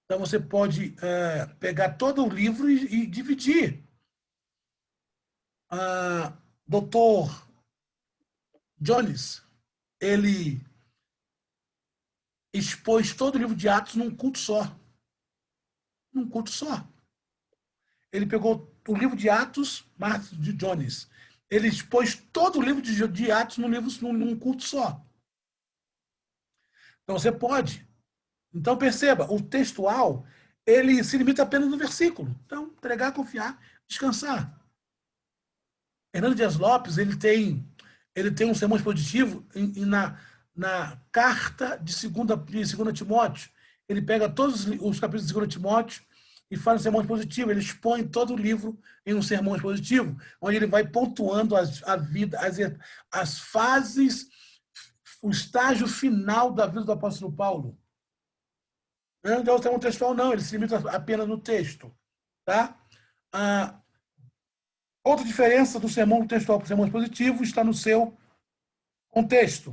Speaker 1: Então, você pode pegar todo o livro e dividir. Dr. Jones, ele expôs todo o livro de Atos num culto só. Num culto só. Ele pegou o livro de Atos, Marcos de Jones. Ele expôs todo o livro de Atos num culto só. Então, você pode. Então, perceba, o textual, ele se limita apenas no versículo. Então, entregar, confiar, descansar. Hernando Dias Lopes, ele tem um sermão expositivo na carta de 2 Timóteo. Ele pega todos os capítulos de 2 Timóteo e faz um sermão expositivo. Ele expõe todo o livro em um sermão expositivo, onde ele vai pontuando a vida, as fases, o estágio final da vida do apóstolo Paulo. Não é o sermão textual, não. Ele se limita apenas no texto. Tá? Outra diferença do sermão textual para o sermão expositivo está no seu contexto.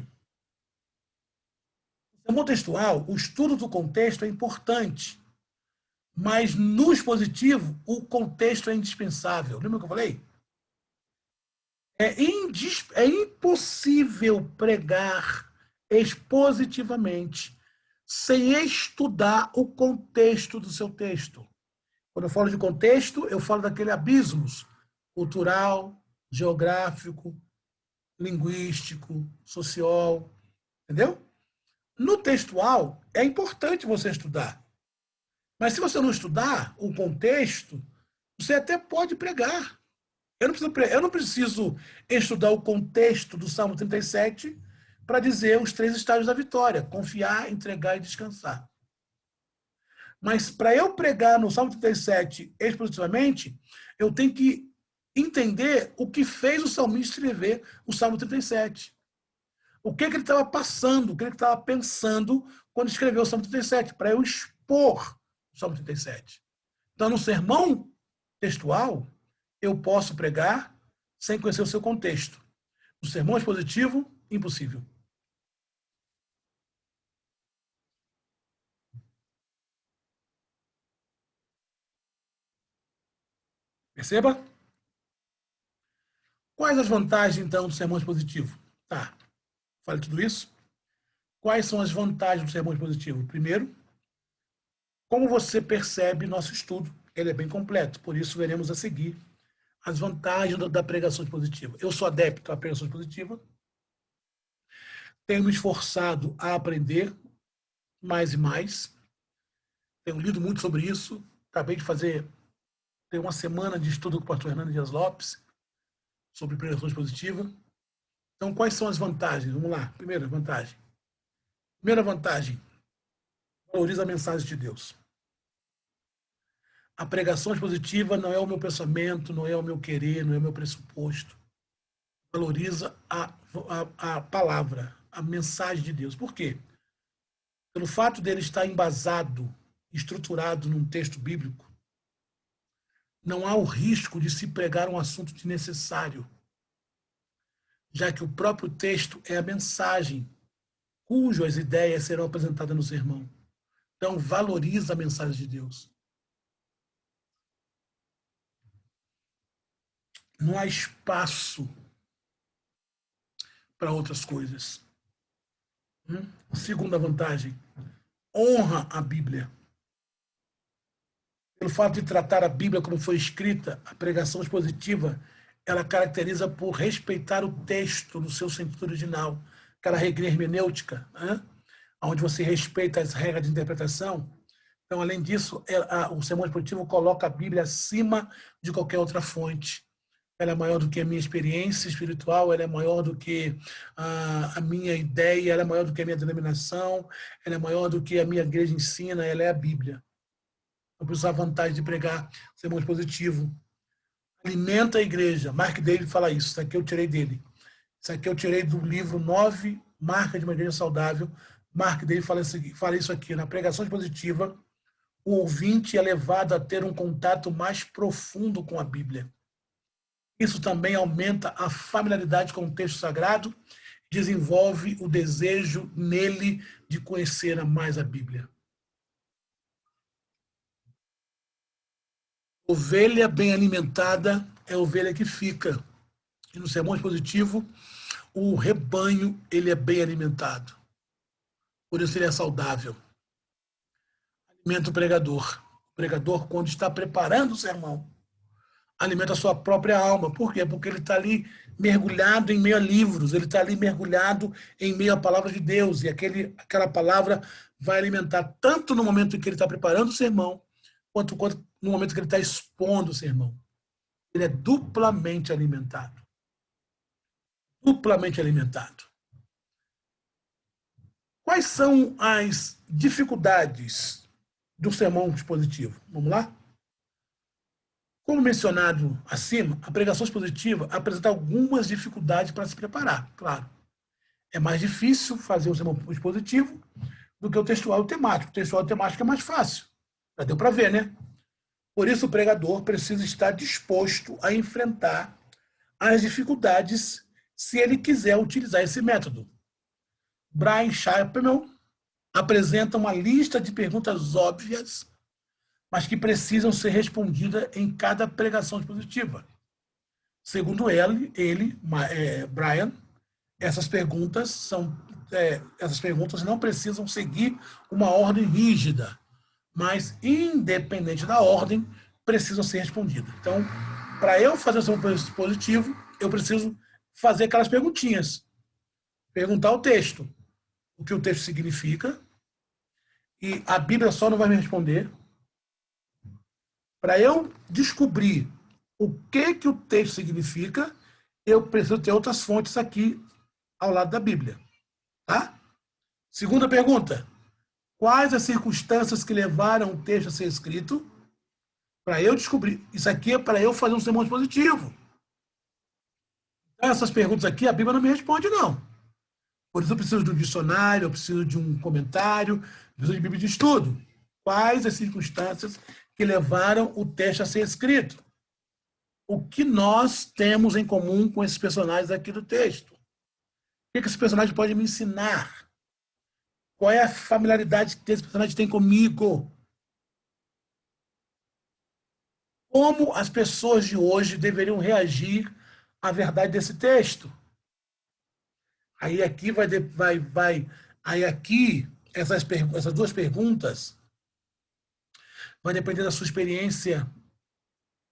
Speaker 1: No sermão textual, o estudo do contexto é importante, mas no expositivo, o contexto é indispensável. Lembra o que eu falei? É impossível pregar expositivamente sem estudar o contexto do seu texto. Quando eu falo de contexto, eu falo daquele abismos cultural, geográfico, linguístico, social, entendeu? No textual, é importante você estudar. Mas se você não estudar o contexto, você até pode pregar. Eu não preciso estudar o contexto do Salmo 37 para dizer os 3 estágios da vitória: confiar, entregar e descansar. Mas para eu pregar no Salmo 37 expositivamente, eu tenho que entender o que fez o salmista escrever o Salmo 37. O que ele estava passando, o que ele estava pensando quando escreveu o Salmo 37, para eu expor o Salmo 37. Então, no sermão textual, eu posso pregar sem conhecer o seu contexto. No sermão expositivo, impossível. Perceba? Quais as vantagens, então, do sermão expositivo? Tá, falei tudo isso. Quais são as vantagens do sermão expositivo? Primeiro, como você percebe nosso estudo, ele é bem completo, por isso veremos a seguir as vantagens da pregação expositiva. Eu sou adepto à pregação expositiva, tenho me esforçado a aprender mais e mais, tenho lido muito sobre isso, acabei de ter uma semana de estudo com o pastor Hernando Dias Lopes sobre pregação expositiva. Então, quais são as vantagens? Vamos lá, primeira vantagem. Primeira vantagem, valoriza a mensagem de Deus. A pregação expositiva não é o meu pensamento, não é o meu querer, não é o meu pressuposto. Valoriza a palavra, a mensagem de Deus. Por quê? Pelo fato dele estar embasado, estruturado num texto bíblico, não há o risco de se pregar um assunto desnecessário, já que o próprio texto é a mensagem cujas ideias serão apresentadas no sermão. Então, valoriza a mensagem de Deus. Não há espaço para outras coisas. Segunda vantagem, honra a Bíblia. Pelo fato de tratar a Bíblia como foi escrita, a pregação expositiva, ela caracteriza por respeitar o texto no seu sentido original, aquela regra hermenêutica, onde você respeita as regras de interpretação. Então, além disso, o sermão expositivo coloca a Bíblia acima de qualquer outra fonte. Ela é maior do que a minha experiência espiritual, ela é maior do que a minha ideia, ela é maior do que a minha denominação, ela é maior do que a minha igreja ensina, ela é a Bíblia. Então, por isso a vantagem de pregar sermão expositivo. Alimenta a igreja. Mark David fala isso. Isso aqui eu tirei dele. Isso aqui eu tirei do livro 9, Marca de uma Igreja Saudável. Mark David fala isso aqui. Na pregação expositiva, o ouvinte é levado a ter um contato mais profundo com a Bíblia. Isso também aumenta a familiaridade com o texto sagrado, desenvolve o desejo nele de conhecer mais a Bíblia. Ovelha bem alimentada é a ovelha que fica. E no sermão expositivo, o rebanho ele é bem alimentado. Por isso ele é saudável. Alimenta o pregador. O pregador, quando está preparando o sermão, alimenta a sua própria alma. Por quê? Porque ele está ali mergulhado em meio a livros, ele está ali mergulhado em meio à palavra de Deus, e aquela palavra vai alimentar tanto no momento em que ele está preparando o sermão, quanto no momento que ele está expondo o sermão. Ele é duplamente alimentado. Duplamente alimentado. Quais são as dificuldades do sermão expositivo? Vamos lá? Como mencionado acima, a pregação expositiva apresenta algumas dificuldades para se preparar, claro. É mais difícil fazer o sermão expositivo do que o textual e o temático. O textual e o temático é mais fácil. Já deu para ver, né? Por isso, o pregador precisa estar disposto a enfrentar as dificuldades se ele quiser utilizar esse método. Brian Chappell apresenta uma lista de perguntas óbvias, mas que precisam ser respondidas em cada pregação expositiva. Segundo Brian, essas perguntas não precisam seguir uma ordem rígida, mas, independente da ordem, precisam ser respondidas. Então, para eu fazer o sermão expositivo, eu preciso fazer aquelas perguntinhas. Perguntar o texto, o que o texto significa, e a Bíblia só não vai me responder. Para eu descobrir o que o texto significa, eu preciso ter outras fontes aqui ao lado da Bíblia. Tá? Segunda pergunta. Quais as circunstâncias que levaram o texto a ser escrito? Para eu descobrir. Isso aqui é para eu fazer um sermão expositivo. Então, essas perguntas aqui, a Bíblia não me responde, não. Por isso eu preciso de um dicionário, eu preciso de um comentário, eu preciso de Bíblia de estudo. Quais as circunstâncias que levaram o texto a ser escrito? O que nós temos em comum com esses personagens aqui do texto? O que esse personagem pode me ensinar? Qual é a familiaridade que esse personagem tem comigo? Como as pessoas de hoje deveriam reagir à verdade desse texto? Aí aqui essas duas perguntas vai depender da sua experiência,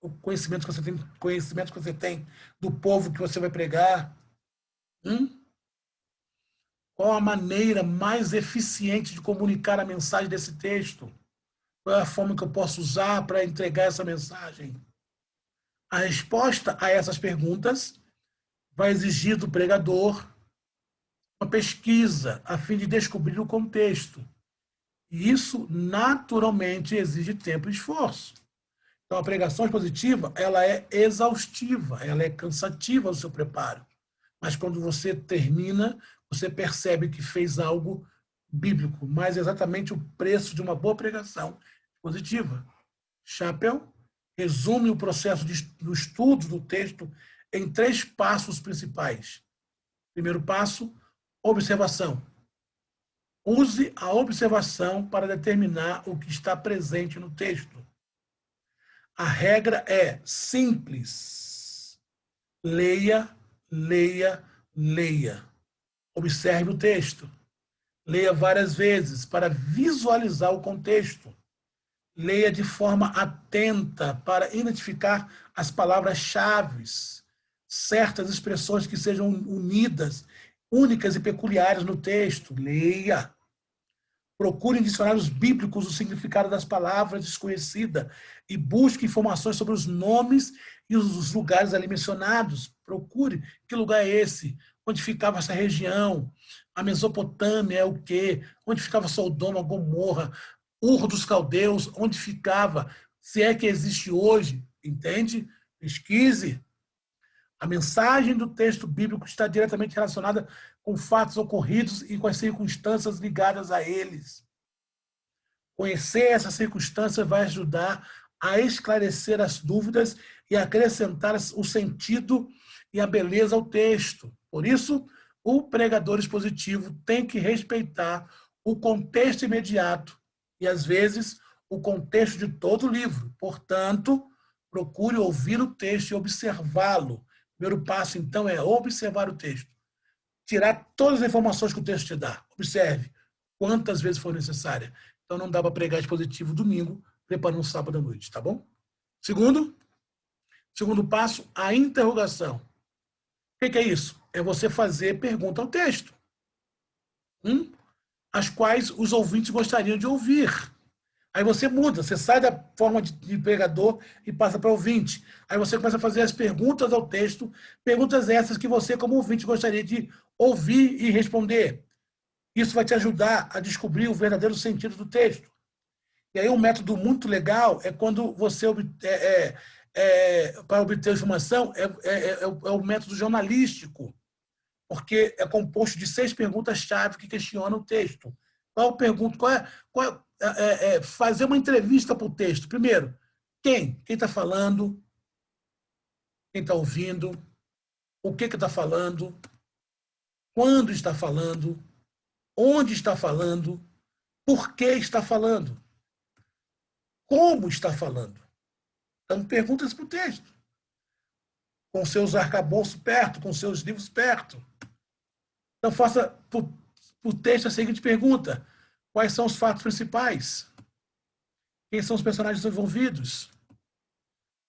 Speaker 1: o conhecimento que você tem do povo que você vai pregar. Qual a maneira mais eficiente de comunicar a mensagem desse texto? Qual é a forma que eu posso usar para entregar essa mensagem? A resposta a essas perguntas vai exigir do pregador uma pesquisa a fim de descobrir o contexto. E isso, naturalmente, exige tempo e esforço. Então, a pregação expositiva, ela é exaustiva, ela é cansativa no seu preparo. Mas quando você termina, você percebe que fez algo bíblico, mas exatamente o preço de uma boa pregação expositiva. Chappell resume o processo do estudo do texto em 3 passos principais. Primeiro passo, observação. Use a observação para determinar o que está presente no texto. A regra é simples. Leia, leia, leia. Observe o texto. Leia várias vezes para visualizar o contexto. Leia de forma atenta para identificar as palavras-chave, certas expressões que sejam unidas, únicas e peculiares no texto. Leia. Procure em dicionários bíblicos o significado das palavras desconhecidas e busque informações sobre os nomes e os lugares ali mencionados. Procure que lugar é esse, onde ficava essa região, a Mesopotâmia é o quê, onde ficava Sodoma, Gomorra, Ur dos Caldeus, onde ficava, se é que existe hoje, entende? Pesquise. A mensagem do texto bíblico está diretamente relacionada com fatos ocorridos e com as circunstâncias ligadas a eles. Conhecer essa circunstância vai ajudar a esclarecer as dúvidas e acrescentar o sentido e a beleza ao texto. Por isso, o pregador expositivo tem que respeitar o contexto imediato e, às vezes, o contexto de todo o livro. Portanto, procure ouvir o texto e observá-lo. O primeiro passo, então, é observar o texto. Tirar todas as informações que o texto te dá. Observe quantas vezes for necessária. Então, não dá para pregar expositivo domingo, preparando sábado à noite, tá bom? Segundo passo, a interrogação. O que é isso? É você fazer pergunta ao texto. As quais os ouvintes gostariam de ouvir. Aí você muda, você sai da forma de pregador e passa para ouvinte. Aí você começa a fazer as perguntas ao texto, perguntas essas que você, como ouvinte, gostaria de ouvir e responder. Isso vai te ajudar a descobrir o verdadeiro sentido do texto. E aí um método muito legal é quando você, para obter informação, é o método jornalístico, porque é composto de 6 perguntas-chave que questionam o texto. Qual pergunta? Fazer uma entrevista para o texto. Primeiro, quem? Quem está falando? Quem está ouvindo? O que está falando? Quando está falando? Onde está falando? Por que está falando? Como está falando? Então, perguntas para o texto. Com seus arcabouços perto, com seus livros perto. Então, faça para o texto a seguinte pergunta: quais são os fatos principais? Quem são os personagens envolvidos?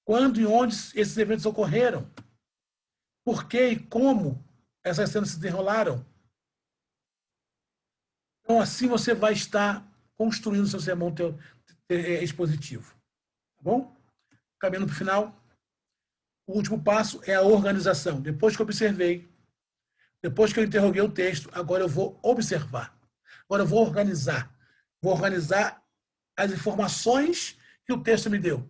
Speaker 1: Quando e onde esses eventos ocorreram? Por que e como essas cenas se desenrolaram? Então, assim você vai estar construindo seu sermão expositivo. Tá bom? Caminhando para o final. O último passo é a organização. Depois que eu observei, depois que eu interroguei o texto, agora eu vou observar. Agora eu vou organizar. Vou organizar as informações que o texto me deu.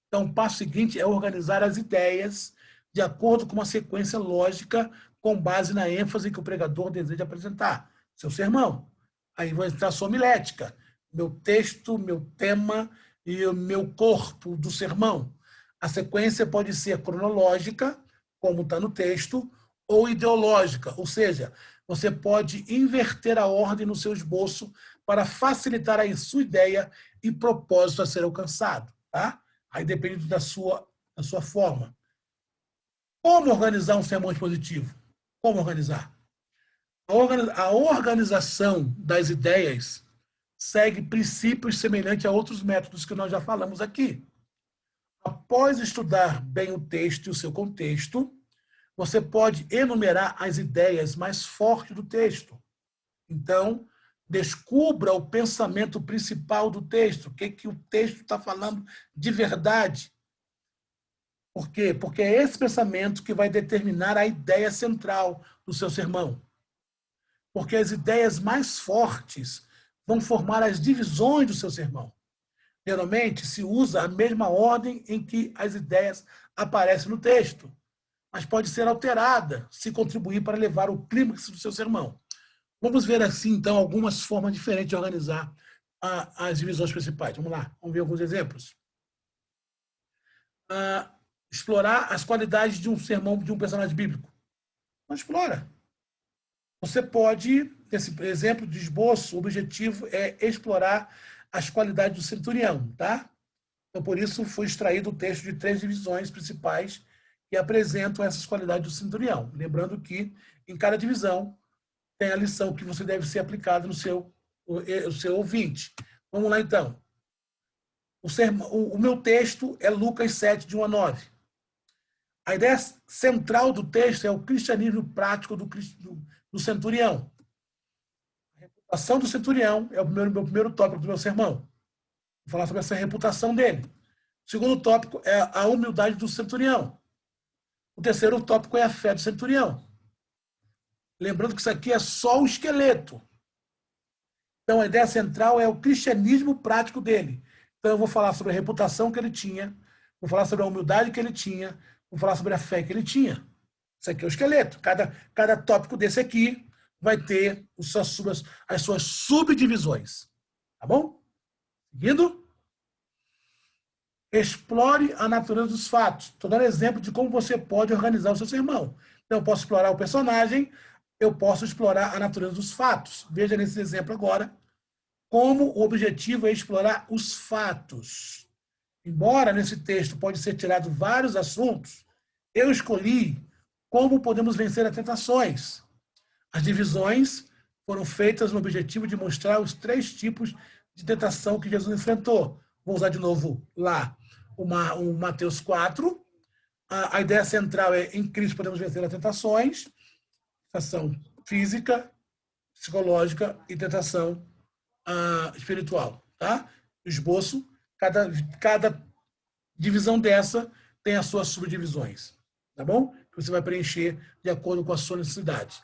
Speaker 1: Então, o passo seguinte é organizar as ideias de acordo com uma sequência lógica com base na ênfase que o pregador deseja apresentar. Seu sermão. Aí vai entrar a sua homilética. Meu texto, meu tema e o meu corpo do sermão. A sequência pode ser cronológica, como está no texto, ou ideológica, ou seja, você pode inverter a ordem no seu esboço para facilitar a sua ideia e propósito a ser alcançado. Tá? Aí depende da sua forma. Como organizar um sermão expositivo? Como organizar? A organização das ideias segue princípios semelhantes a outros métodos que nós já falamos aqui. Após estudar bem o texto e o seu contexto, você pode enumerar as ideias mais fortes do texto. Então, descubra o pensamento principal do texto, o que o texto está falando de verdade. Por quê? Porque é esse pensamento que vai determinar a ideia central do seu sermão. Porque as ideias mais fortes vão formar as divisões do seu sermão. Geralmente, se usa a mesma ordem em que as ideias aparecem no texto, mas pode ser alterada se contribuir para levar o clímax do seu sermão. Vamos ver, assim, então, algumas formas diferentes de organizar as divisões principais. Vamos lá, vamos ver alguns exemplos. Explorar as qualidades de um sermão de um personagem bíblico. Não explora. Você pode, nesse exemplo de esboço, o objetivo é explorar as qualidades do centurião, tá? Então, por isso, foi extraído o texto de 3 divisões principais que apresentam essas qualidades do centurião. Lembrando que, em cada divisão, tem a lição que você deve ser aplicada no seu ouvinte. Vamos lá, então. O meu texto é Lucas 7, de 1 a 9. A ideia central do texto é o cristianismo prático do centurião. A reputação do centurião é o meu primeiro tópico do meu sermão. Vou falar sobre essa reputação dele. O segundo tópico é a humildade do centurião. O terceiro tópico é a fé do centurião. Lembrando que isso aqui é só o esqueleto. Então, a ideia central é o cristianismo prático dele. Então, eu vou falar sobre a reputação que ele tinha, vou falar sobre a humildade que ele tinha, vou falar sobre a fé que ele tinha. Isso aqui é o esqueleto. Cada tópico desse aqui vai ter as suas subdivisões. Tá bom? Seguindo. Explore a natureza dos fatos. Estou dando exemplo de como você pode organizar o seu sermão. Então, eu posso explorar o personagem, eu posso explorar a natureza dos fatos. Veja nesse exemplo agora como o objetivo é explorar os fatos. Embora nesse texto pode ser tirado vários assuntos, eu escolhi como podemos vencer as tentações. As divisões foram feitas no objetivo de mostrar os 3 tipos de tentação que Jesus enfrentou. Vou usar de novo lá o Mateus 4. A ideia central é: em Cristo podemos vencer as tentações, tentação física, psicológica e tentação espiritual. Tá? O esboço, cada divisão dessa tem as suas subdivisões. Tá bom? Que você vai preencher de acordo com a sua necessidade.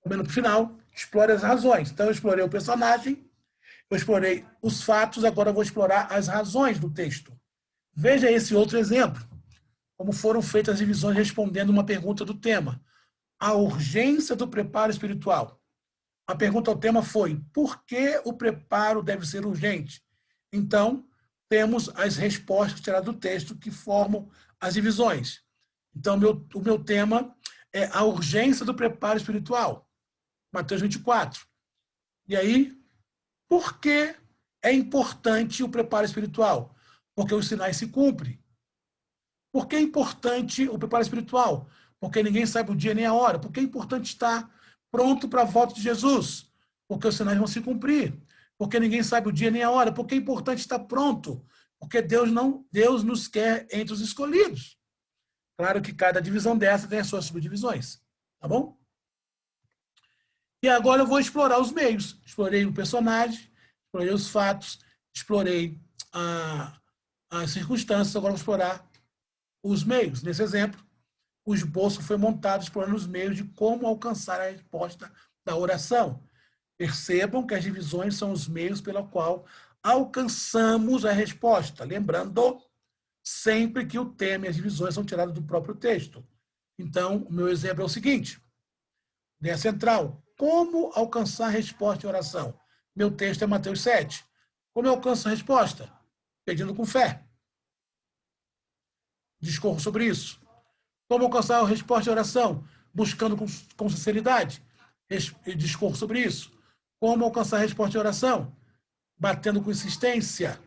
Speaker 1: No final, explore as razões. Então, eu explorei o personagem, eu explorei os fatos, agora eu vou explorar as razões do texto. Veja esse outro exemplo, como foram feitas as divisões respondendo uma pergunta do tema. A urgência do preparo espiritual. A pergunta ao tema foi: por que o preparo deve ser urgente? Então, temos as respostas tiradas do texto que formam as divisões. Então, o meu tema é a urgência do preparo espiritual. Mateus 24. E aí, por que é importante o preparo espiritual? Porque os sinais se cumprem. Por que é importante o preparo espiritual? Porque ninguém sabe o dia nem a hora. Por que é importante estar pronto para a volta de Jesus? Porque os sinais vão se cumprir. Porque ninguém sabe o dia nem a hora. Por que é importante estar pronto? Porque Deus nos quer entre os escolhidos. Claro que cada divisão dessa tem as suas subdivisões. Tá bom? E agora eu vou explorar os meios. Explorei o personagem, explorei os fatos, explorei as circunstâncias, agora vou explorar os meios. Nesse exemplo, o esboço foi montado explorando os meios de como alcançar a resposta da oração. Percebam que as divisões são os meios pelo qual alcançamos a resposta. Lembrando sempre que o tema e as divisões são tirados do próprio texto. Então, o meu exemplo é o seguinte. Ideia central. Como alcançar a resposta em oração? Meu texto é Mateus 7. Como eu alcanço a resposta? Pedindo com fé. Discorro sobre isso. Como alcançar a resposta em oração? Buscando com sinceridade. Discorro sobre isso. Como alcançar a resposta em oração? Batendo com insistência.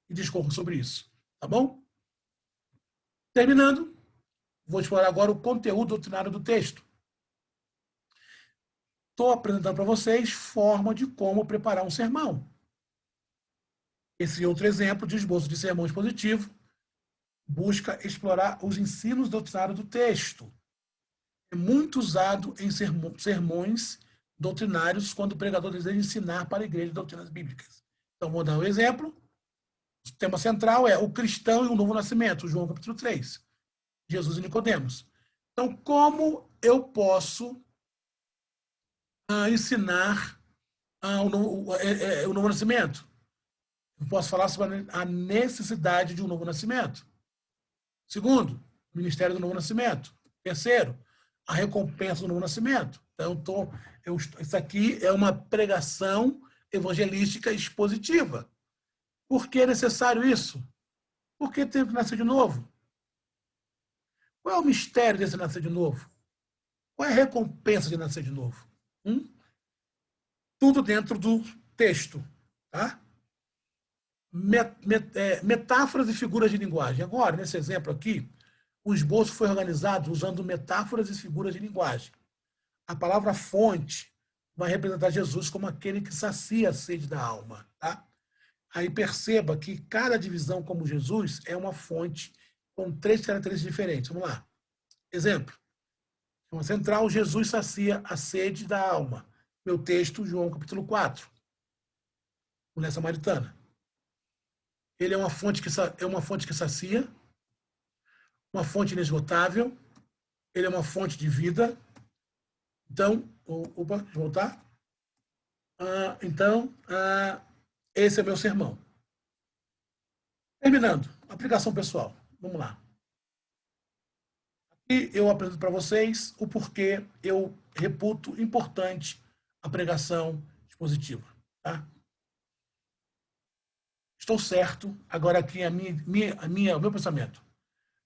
Speaker 1: E discorro sobre isso. Tá bom? Terminando, vou explorar agora o conteúdo doutrinário do texto. Estou apresentando para vocês forma de como preparar um sermão. Esse outro exemplo de esboço de sermão expositivo busca explorar os ensinos doutrinários do texto. É muito usado em sermões doutrinários quando o pregador deseja ensinar para a igreja doutrinas bíblicas. Então, vou dar um exemplo. O tema central é o cristão e o novo nascimento, João capítulo 3. Jesus e Nicodemos. Então, como eu posso ensinar o novo nascimento? Eu posso falar sobre a necessidade de um novo nascimento. Segundo, o ministério do novo nascimento. Terceiro, a recompensa do novo nascimento. Então, isso aqui é uma pregação evangelística expositiva. Por que é necessário isso? Por que tem que nascer de novo? Qual é o mistério desse nascer de novo? Qual é a recompensa de nascer de novo? Tudo dentro do texto. Tá? Metáforas e figuras de linguagem. Agora, nesse exemplo aqui, o esboço foi organizado usando metáforas e figuras de linguagem. A palavra fonte vai representar Jesus como aquele que sacia a sede da alma. Tá? Aí perceba que cada divisão como Jesus é uma fonte com 3 características diferentes. Vamos lá. Exemplo. Uma central, Jesus sacia a sede da alma. Meu texto, João capítulo 4. Mulher samaritana. Ele é uma fonte que sacia, uma fonte inesgotável, ele é uma fonte de vida. Então, opa, deixa eu voltar. Esse é meu sermão. Terminando, aplicação pessoal. Vamos lá. Aqui eu apresento para vocês o porquê eu reputo importante a pregação expositiva. Tá? Estou certo, agora aqui o meu pensamento.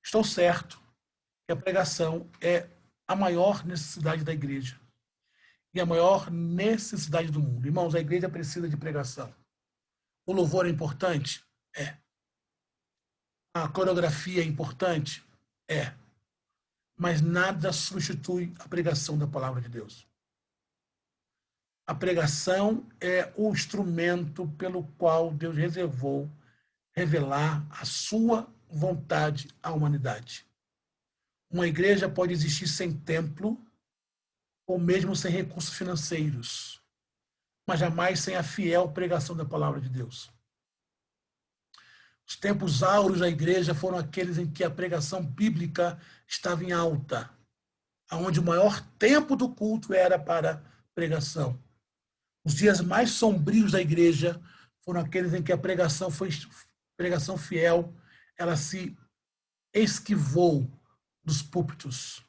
Speaker 1: Estou certo que a pregação é a maior necessidade da igreja e a maior necessidade do mundo. Irmãos, a igreja precisa de pregação. O louvor é importante? É. A coreografia é importante? É. Mas nada substitui a pregação da palavra de Deus. A pregação é o instrumento pelo qual Deus reservou revelar a sua vontade à humanidade. Uma igreja pode existir sem templo ou mesmo sem recursos financeiros, mas jamais sem a fiel pregação da palavra de Deus. Os tempos áureos da igreja foram aqueles em que a pregação bíblica estava em alta, onde o maior tempo do culto era para pregação. Os dias mais sombrios da igreja foram aqueles em que a pregação fiel, ela se esquivou dos púlpitos.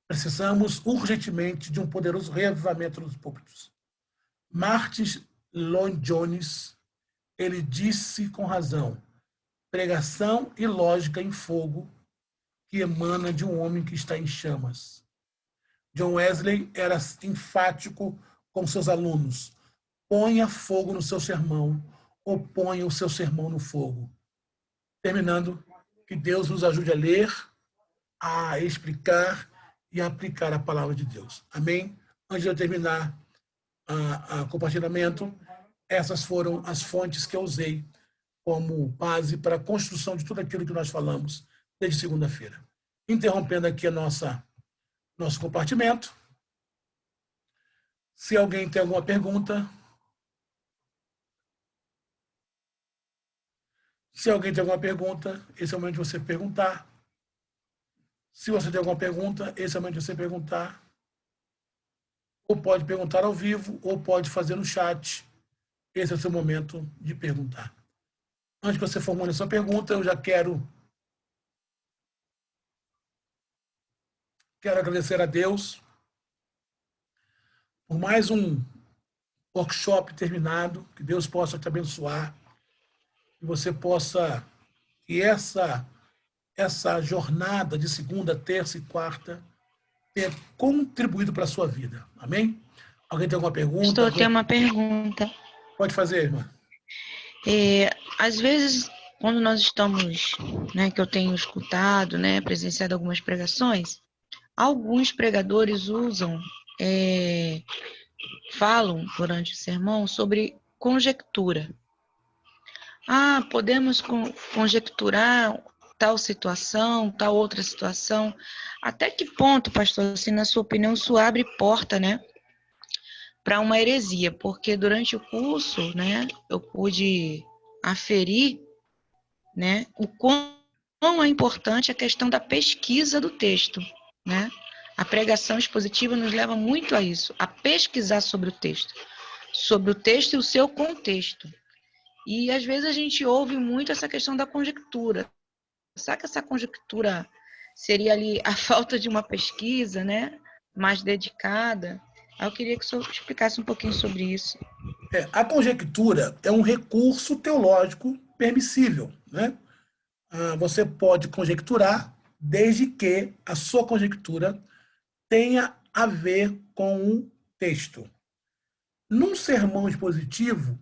Speaker 1: Precisamos urgentemente de um poderoso reavivamento dos púlpitos. Martin Lloyd-Jones, ele disse com razão: pregação e lógica em fogo que emana de um homem que está em chamas. John Wesley era enfático com seus alunos: ponha fogo no seu sermão, ou ponha o seu sermão no fogo. Terminando, que Deus nos ajude a ler, a explicar e a aplicar a palavra de Deus. Amém? Antes de eu terminar o compartilhamento, essas foram as fontes que eu usei como base para a construção de tudo aquilo que nós falamos desde segunda-feira. Interrompendo aqui nosso compartimento. Se alguém tem alguma pergunta. Se alguém tem alguma pergunta, esse é o momento de você perguntar. Se você tem alguma pergunta, esse é o momento de você perguntar. Ou pode perguntar ao vivo, ou pode fazer no chat. Esse é o seu momento de perguntar. Antes que você formule a sua pergunta, eu já quero agradecer a Deus por mais um workshop terminado, que Deus possa te abençoar, que você possa, que essa jornada de segunda, terça e quarta tenha contribuído para a sua vida. Amém? Alguém tem alguma pergunta?
Speaker 3: Tem uma pergunta.
Speaker 1: Pode fazer, irmã.
Speaker 3: Às vezes, quando nós estamos, que eu tenho escutado, presenciado algumas pregações, alguns pregadores falam durante o sermão sobre conjectura. Podemos conjecturar tal situação, tal outra situação. Até que ponto, pastor, assim, na sua opinião, isso abre porta, para uma heresia? Porque durante o curso, eu pude aferir, o quão é importante a questão da pesquisa do texto, A pregação expositiva nos leva muito a isso, a pesquisar sobre o texto e o seu contexto. E às vezes a gente ouve muito essa questão da conjectura. Será que essa conjectura seria ali a falta de uma pesquisa, mais dedicada? Eu queria que o senhor explicasse um pouquinho sobre isso.
Speaker 1: A conjectura é um recurso teológico permissível, Você pode conjecturar desde que a sua conjectura tenha a ver com um texto. Num sermão expositivo,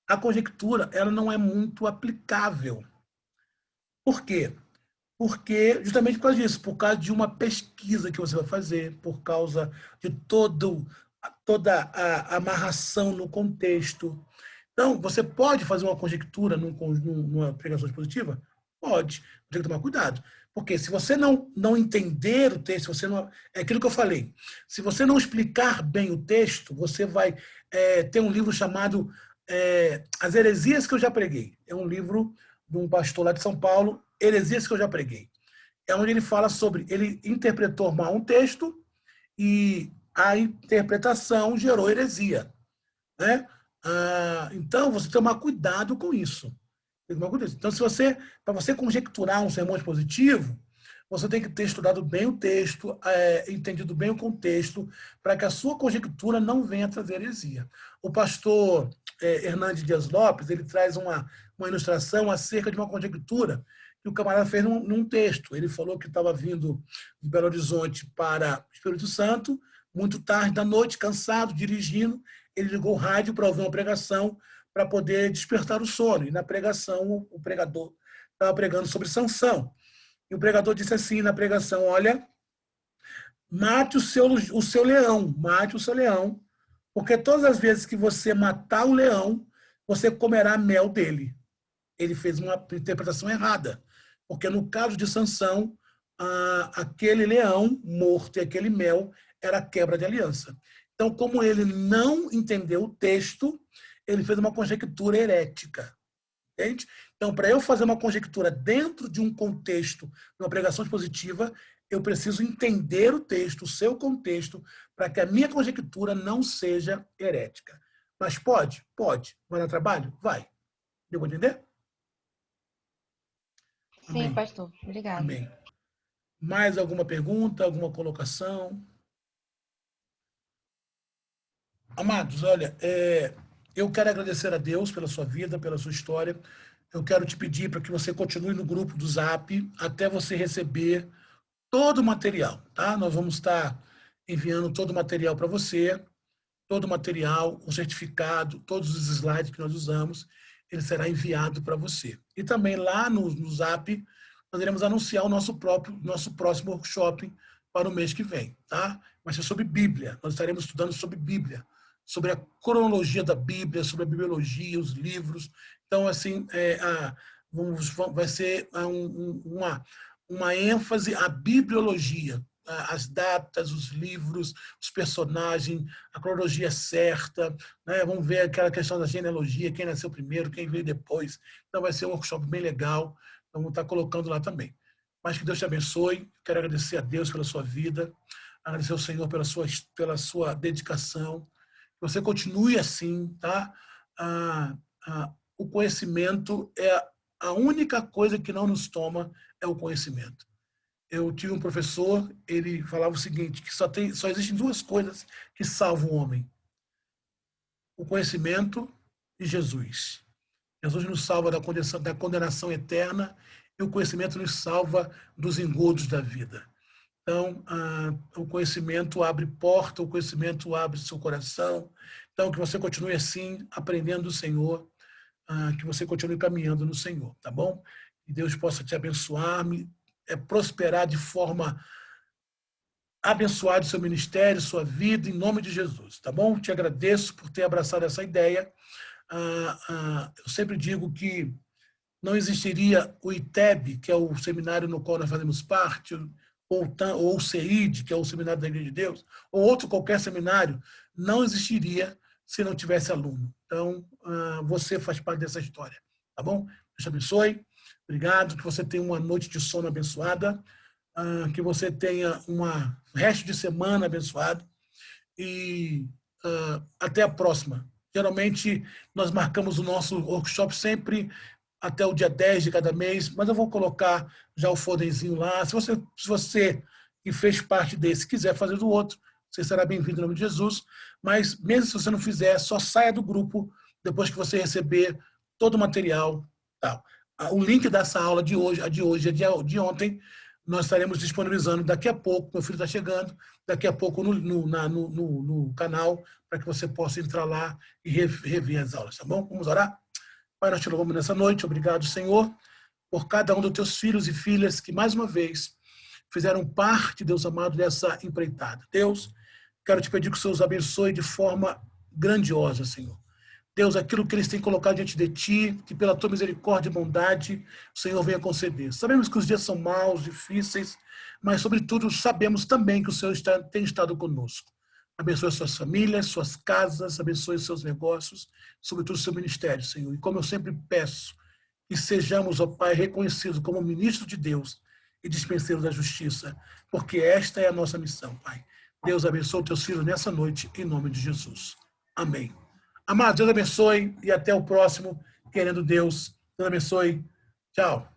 Speaker 1: a conjectura ela não é muito aplicável. Por quê? Porque, justamente por causa disso, por causa de uma pesquisa que você vai fazer, por causa de toda a amarração no contexto. Então, você pode fazer uma conjectura numa pregação expositiva? Pode. Tem que tomar cuidado. Porque se você não entender o texto, você não, é aquilo que eu falei. Se você não explicar bem o texto, você vai ter um livro chamado As Heresias que eu já preguei. É um livro de um pastor lá de São Paulo, Heresias que eu já preguei. É onde ele fala sobre, ele interpretou mal um texto e a interpretação gerou heresia, né? Então, você tem que tomar cuidado com isso. Então, para você conjecturar um sermão expositivo, você tem que ter estudado bem o texto, entendido bem o contexto, para que a sua conjectura não venha trazer heresia. O pastor Hernandes Dias Lopes, ele traz uma ilustração acerca de uma conjectura que o camarada fez num texto. Ele falou que estava vindo de Belo Horizonte para Espírito Santo, muito tarde da noite, cansado, dirigindo, ele ligou o rádio para ouvir uma pregação para poder despertar o sono. E na pregação, o pregador estava pregando sobre Sansão. E o pregador disse assim na pregação, olha, mate o seu leão, mate o seu leão, porque todas as vezes que você matar o leão, você comerá mel dele. Ele fez uma interpretação errada, porque no caso de Sansão, aquele leão morto e aquele mel era quebra de aliança. Então, como ele não entendeu o texto, ele fez uma conjectura herética. Entende? Então, para eu fazer uma conjectura dentro de um contexto, de uma pregação expositiva, eu preciso entender o texto, o seu contexto, para que a minha conjectura não seja herética. Mas pode? Pode. Vai dar trabalho? Vai. Deu para entender?
Speaker 3: Sim,
Speaker 1: Amém.
Speaker 3: pastor. Obrigada.
Speaker 1: Amém. Mais alguma pergunta, alguma colocação? Amados, olha, eu quero agradecer a Deus pela sua vida, pela sua história. Eu quero te pedir para que você continue no grupo do Zap até você receber todo o material, tá? Nós vamos estar enviando todo o material para você, todo o material, o certificado, todos os slides que nós usamos, ele será enviado para você. E também lá no Zap, nós iremos anunciar o nosso próximo workshop para o mês que vem, tá? Vai ser sobre Bíblia. Nós estaremos estudando sobre Bíblia, sobre a cronologia da Bíblia, sobre a bibliologia, os livros. Então, assim, vai ser uma ênfase à bibliologia, as datas, os livros, os personagens, a cronologia certa, né? Vamos ver aquela questão da genealogia, quem nasceu primeiro, quem veio depois. Então, vai ser um workshop bem legal. Vamos estar colocando lá também. Mas que Deus te abençoe. Quero agradecer a Deus pela sua vida, agradecer ao Senhor pela sua dedicação. Que você continue assim, tá? O conhecimento é a única coisa que não nos toma, é o conhecimento. Eu tive um professor, ele falava o seguinte, que só existem duas coisas que salvam o homem: o conhecimento e Jesus. Jesus nos salva da condenação eterna e o conhecimento nos salva dos engodos da vida. Então, o conhecimento abre porta, o conhecimento abre seu coração. Então, que você continue assim, aprendendo do Senhor, que você continue caminhando no Senhor, tá bom? Que Deus possa te abençoar, prosperar de forma abençoada o seu ministério, sua vida, em nome de Jesus, tá bom? Te agradeço por ter abraçado essa ideia. Eu sempre digo que não existiria o ITEB, que é o seminário no qual nós fazemos parte, ou o CEID, que é o Seminário da Igreja de Deus, ou outro qualquer seminário, não existiria se não tivesse aluno. Então, você faz parte dessa história, tá bom? Deus te abençoe. Obrigado, que você tenha uma noite de sono abençoada, que você tenha um resto de semana abençoado e até a próxima. Geralmente, nós marcamos o nosso workshop sempre até o dia 10 de cada mês, mas eu vou colocar já o folderzinho lá. Se você que fez parte desse quiser fazer do outro, você será bem-vindo em nome de Jesus, mas mesmo se você não fizer, só saia do grupo depois que você receber todo o material. Tal. O link dessa aula de hoje, a de ontem, nós estaremos disponibilizando daqui a pouco, meu filho está chegando, daqui a pouco no canal, para que você possa entrar lá e rever as aulas, tá bom? Vamos orar? Pai, nós te louvamos nessa noite, obrigado, Senhor, por cada um dos teus filhos e filhas que, mais uma vez, fizeram parte, Deus amado, dessa empreitada. Deus, quero te pedir que o Senhor os abençoe de forma grandiosa, Senhor. Deus, aquilo que eles têm colocado diante de Ti, que pela Tua misericórdia e bondade, o Senhor venha conceder. Sabemos que os dias são maus, difíceis, mas, sobretudo, sabemos também que o Senhor tem estado conosco. Abençoe as suas famílias, suas casas, abençoe os seus negócios, sobretudo o seu ministério, Senhor. E como eu sempre peço, que sejamos, ó Pai, reconhecidos como ministro de Deus e dispenseiros da justiça, porque esta é a nossa missão, Pai. Deus abençoe os teus filhos nessa noite, em nome de Jesus. Amém. Amados, Deus abençoe e até o próximo, querendo Deus. Deus abençoe. Tchau.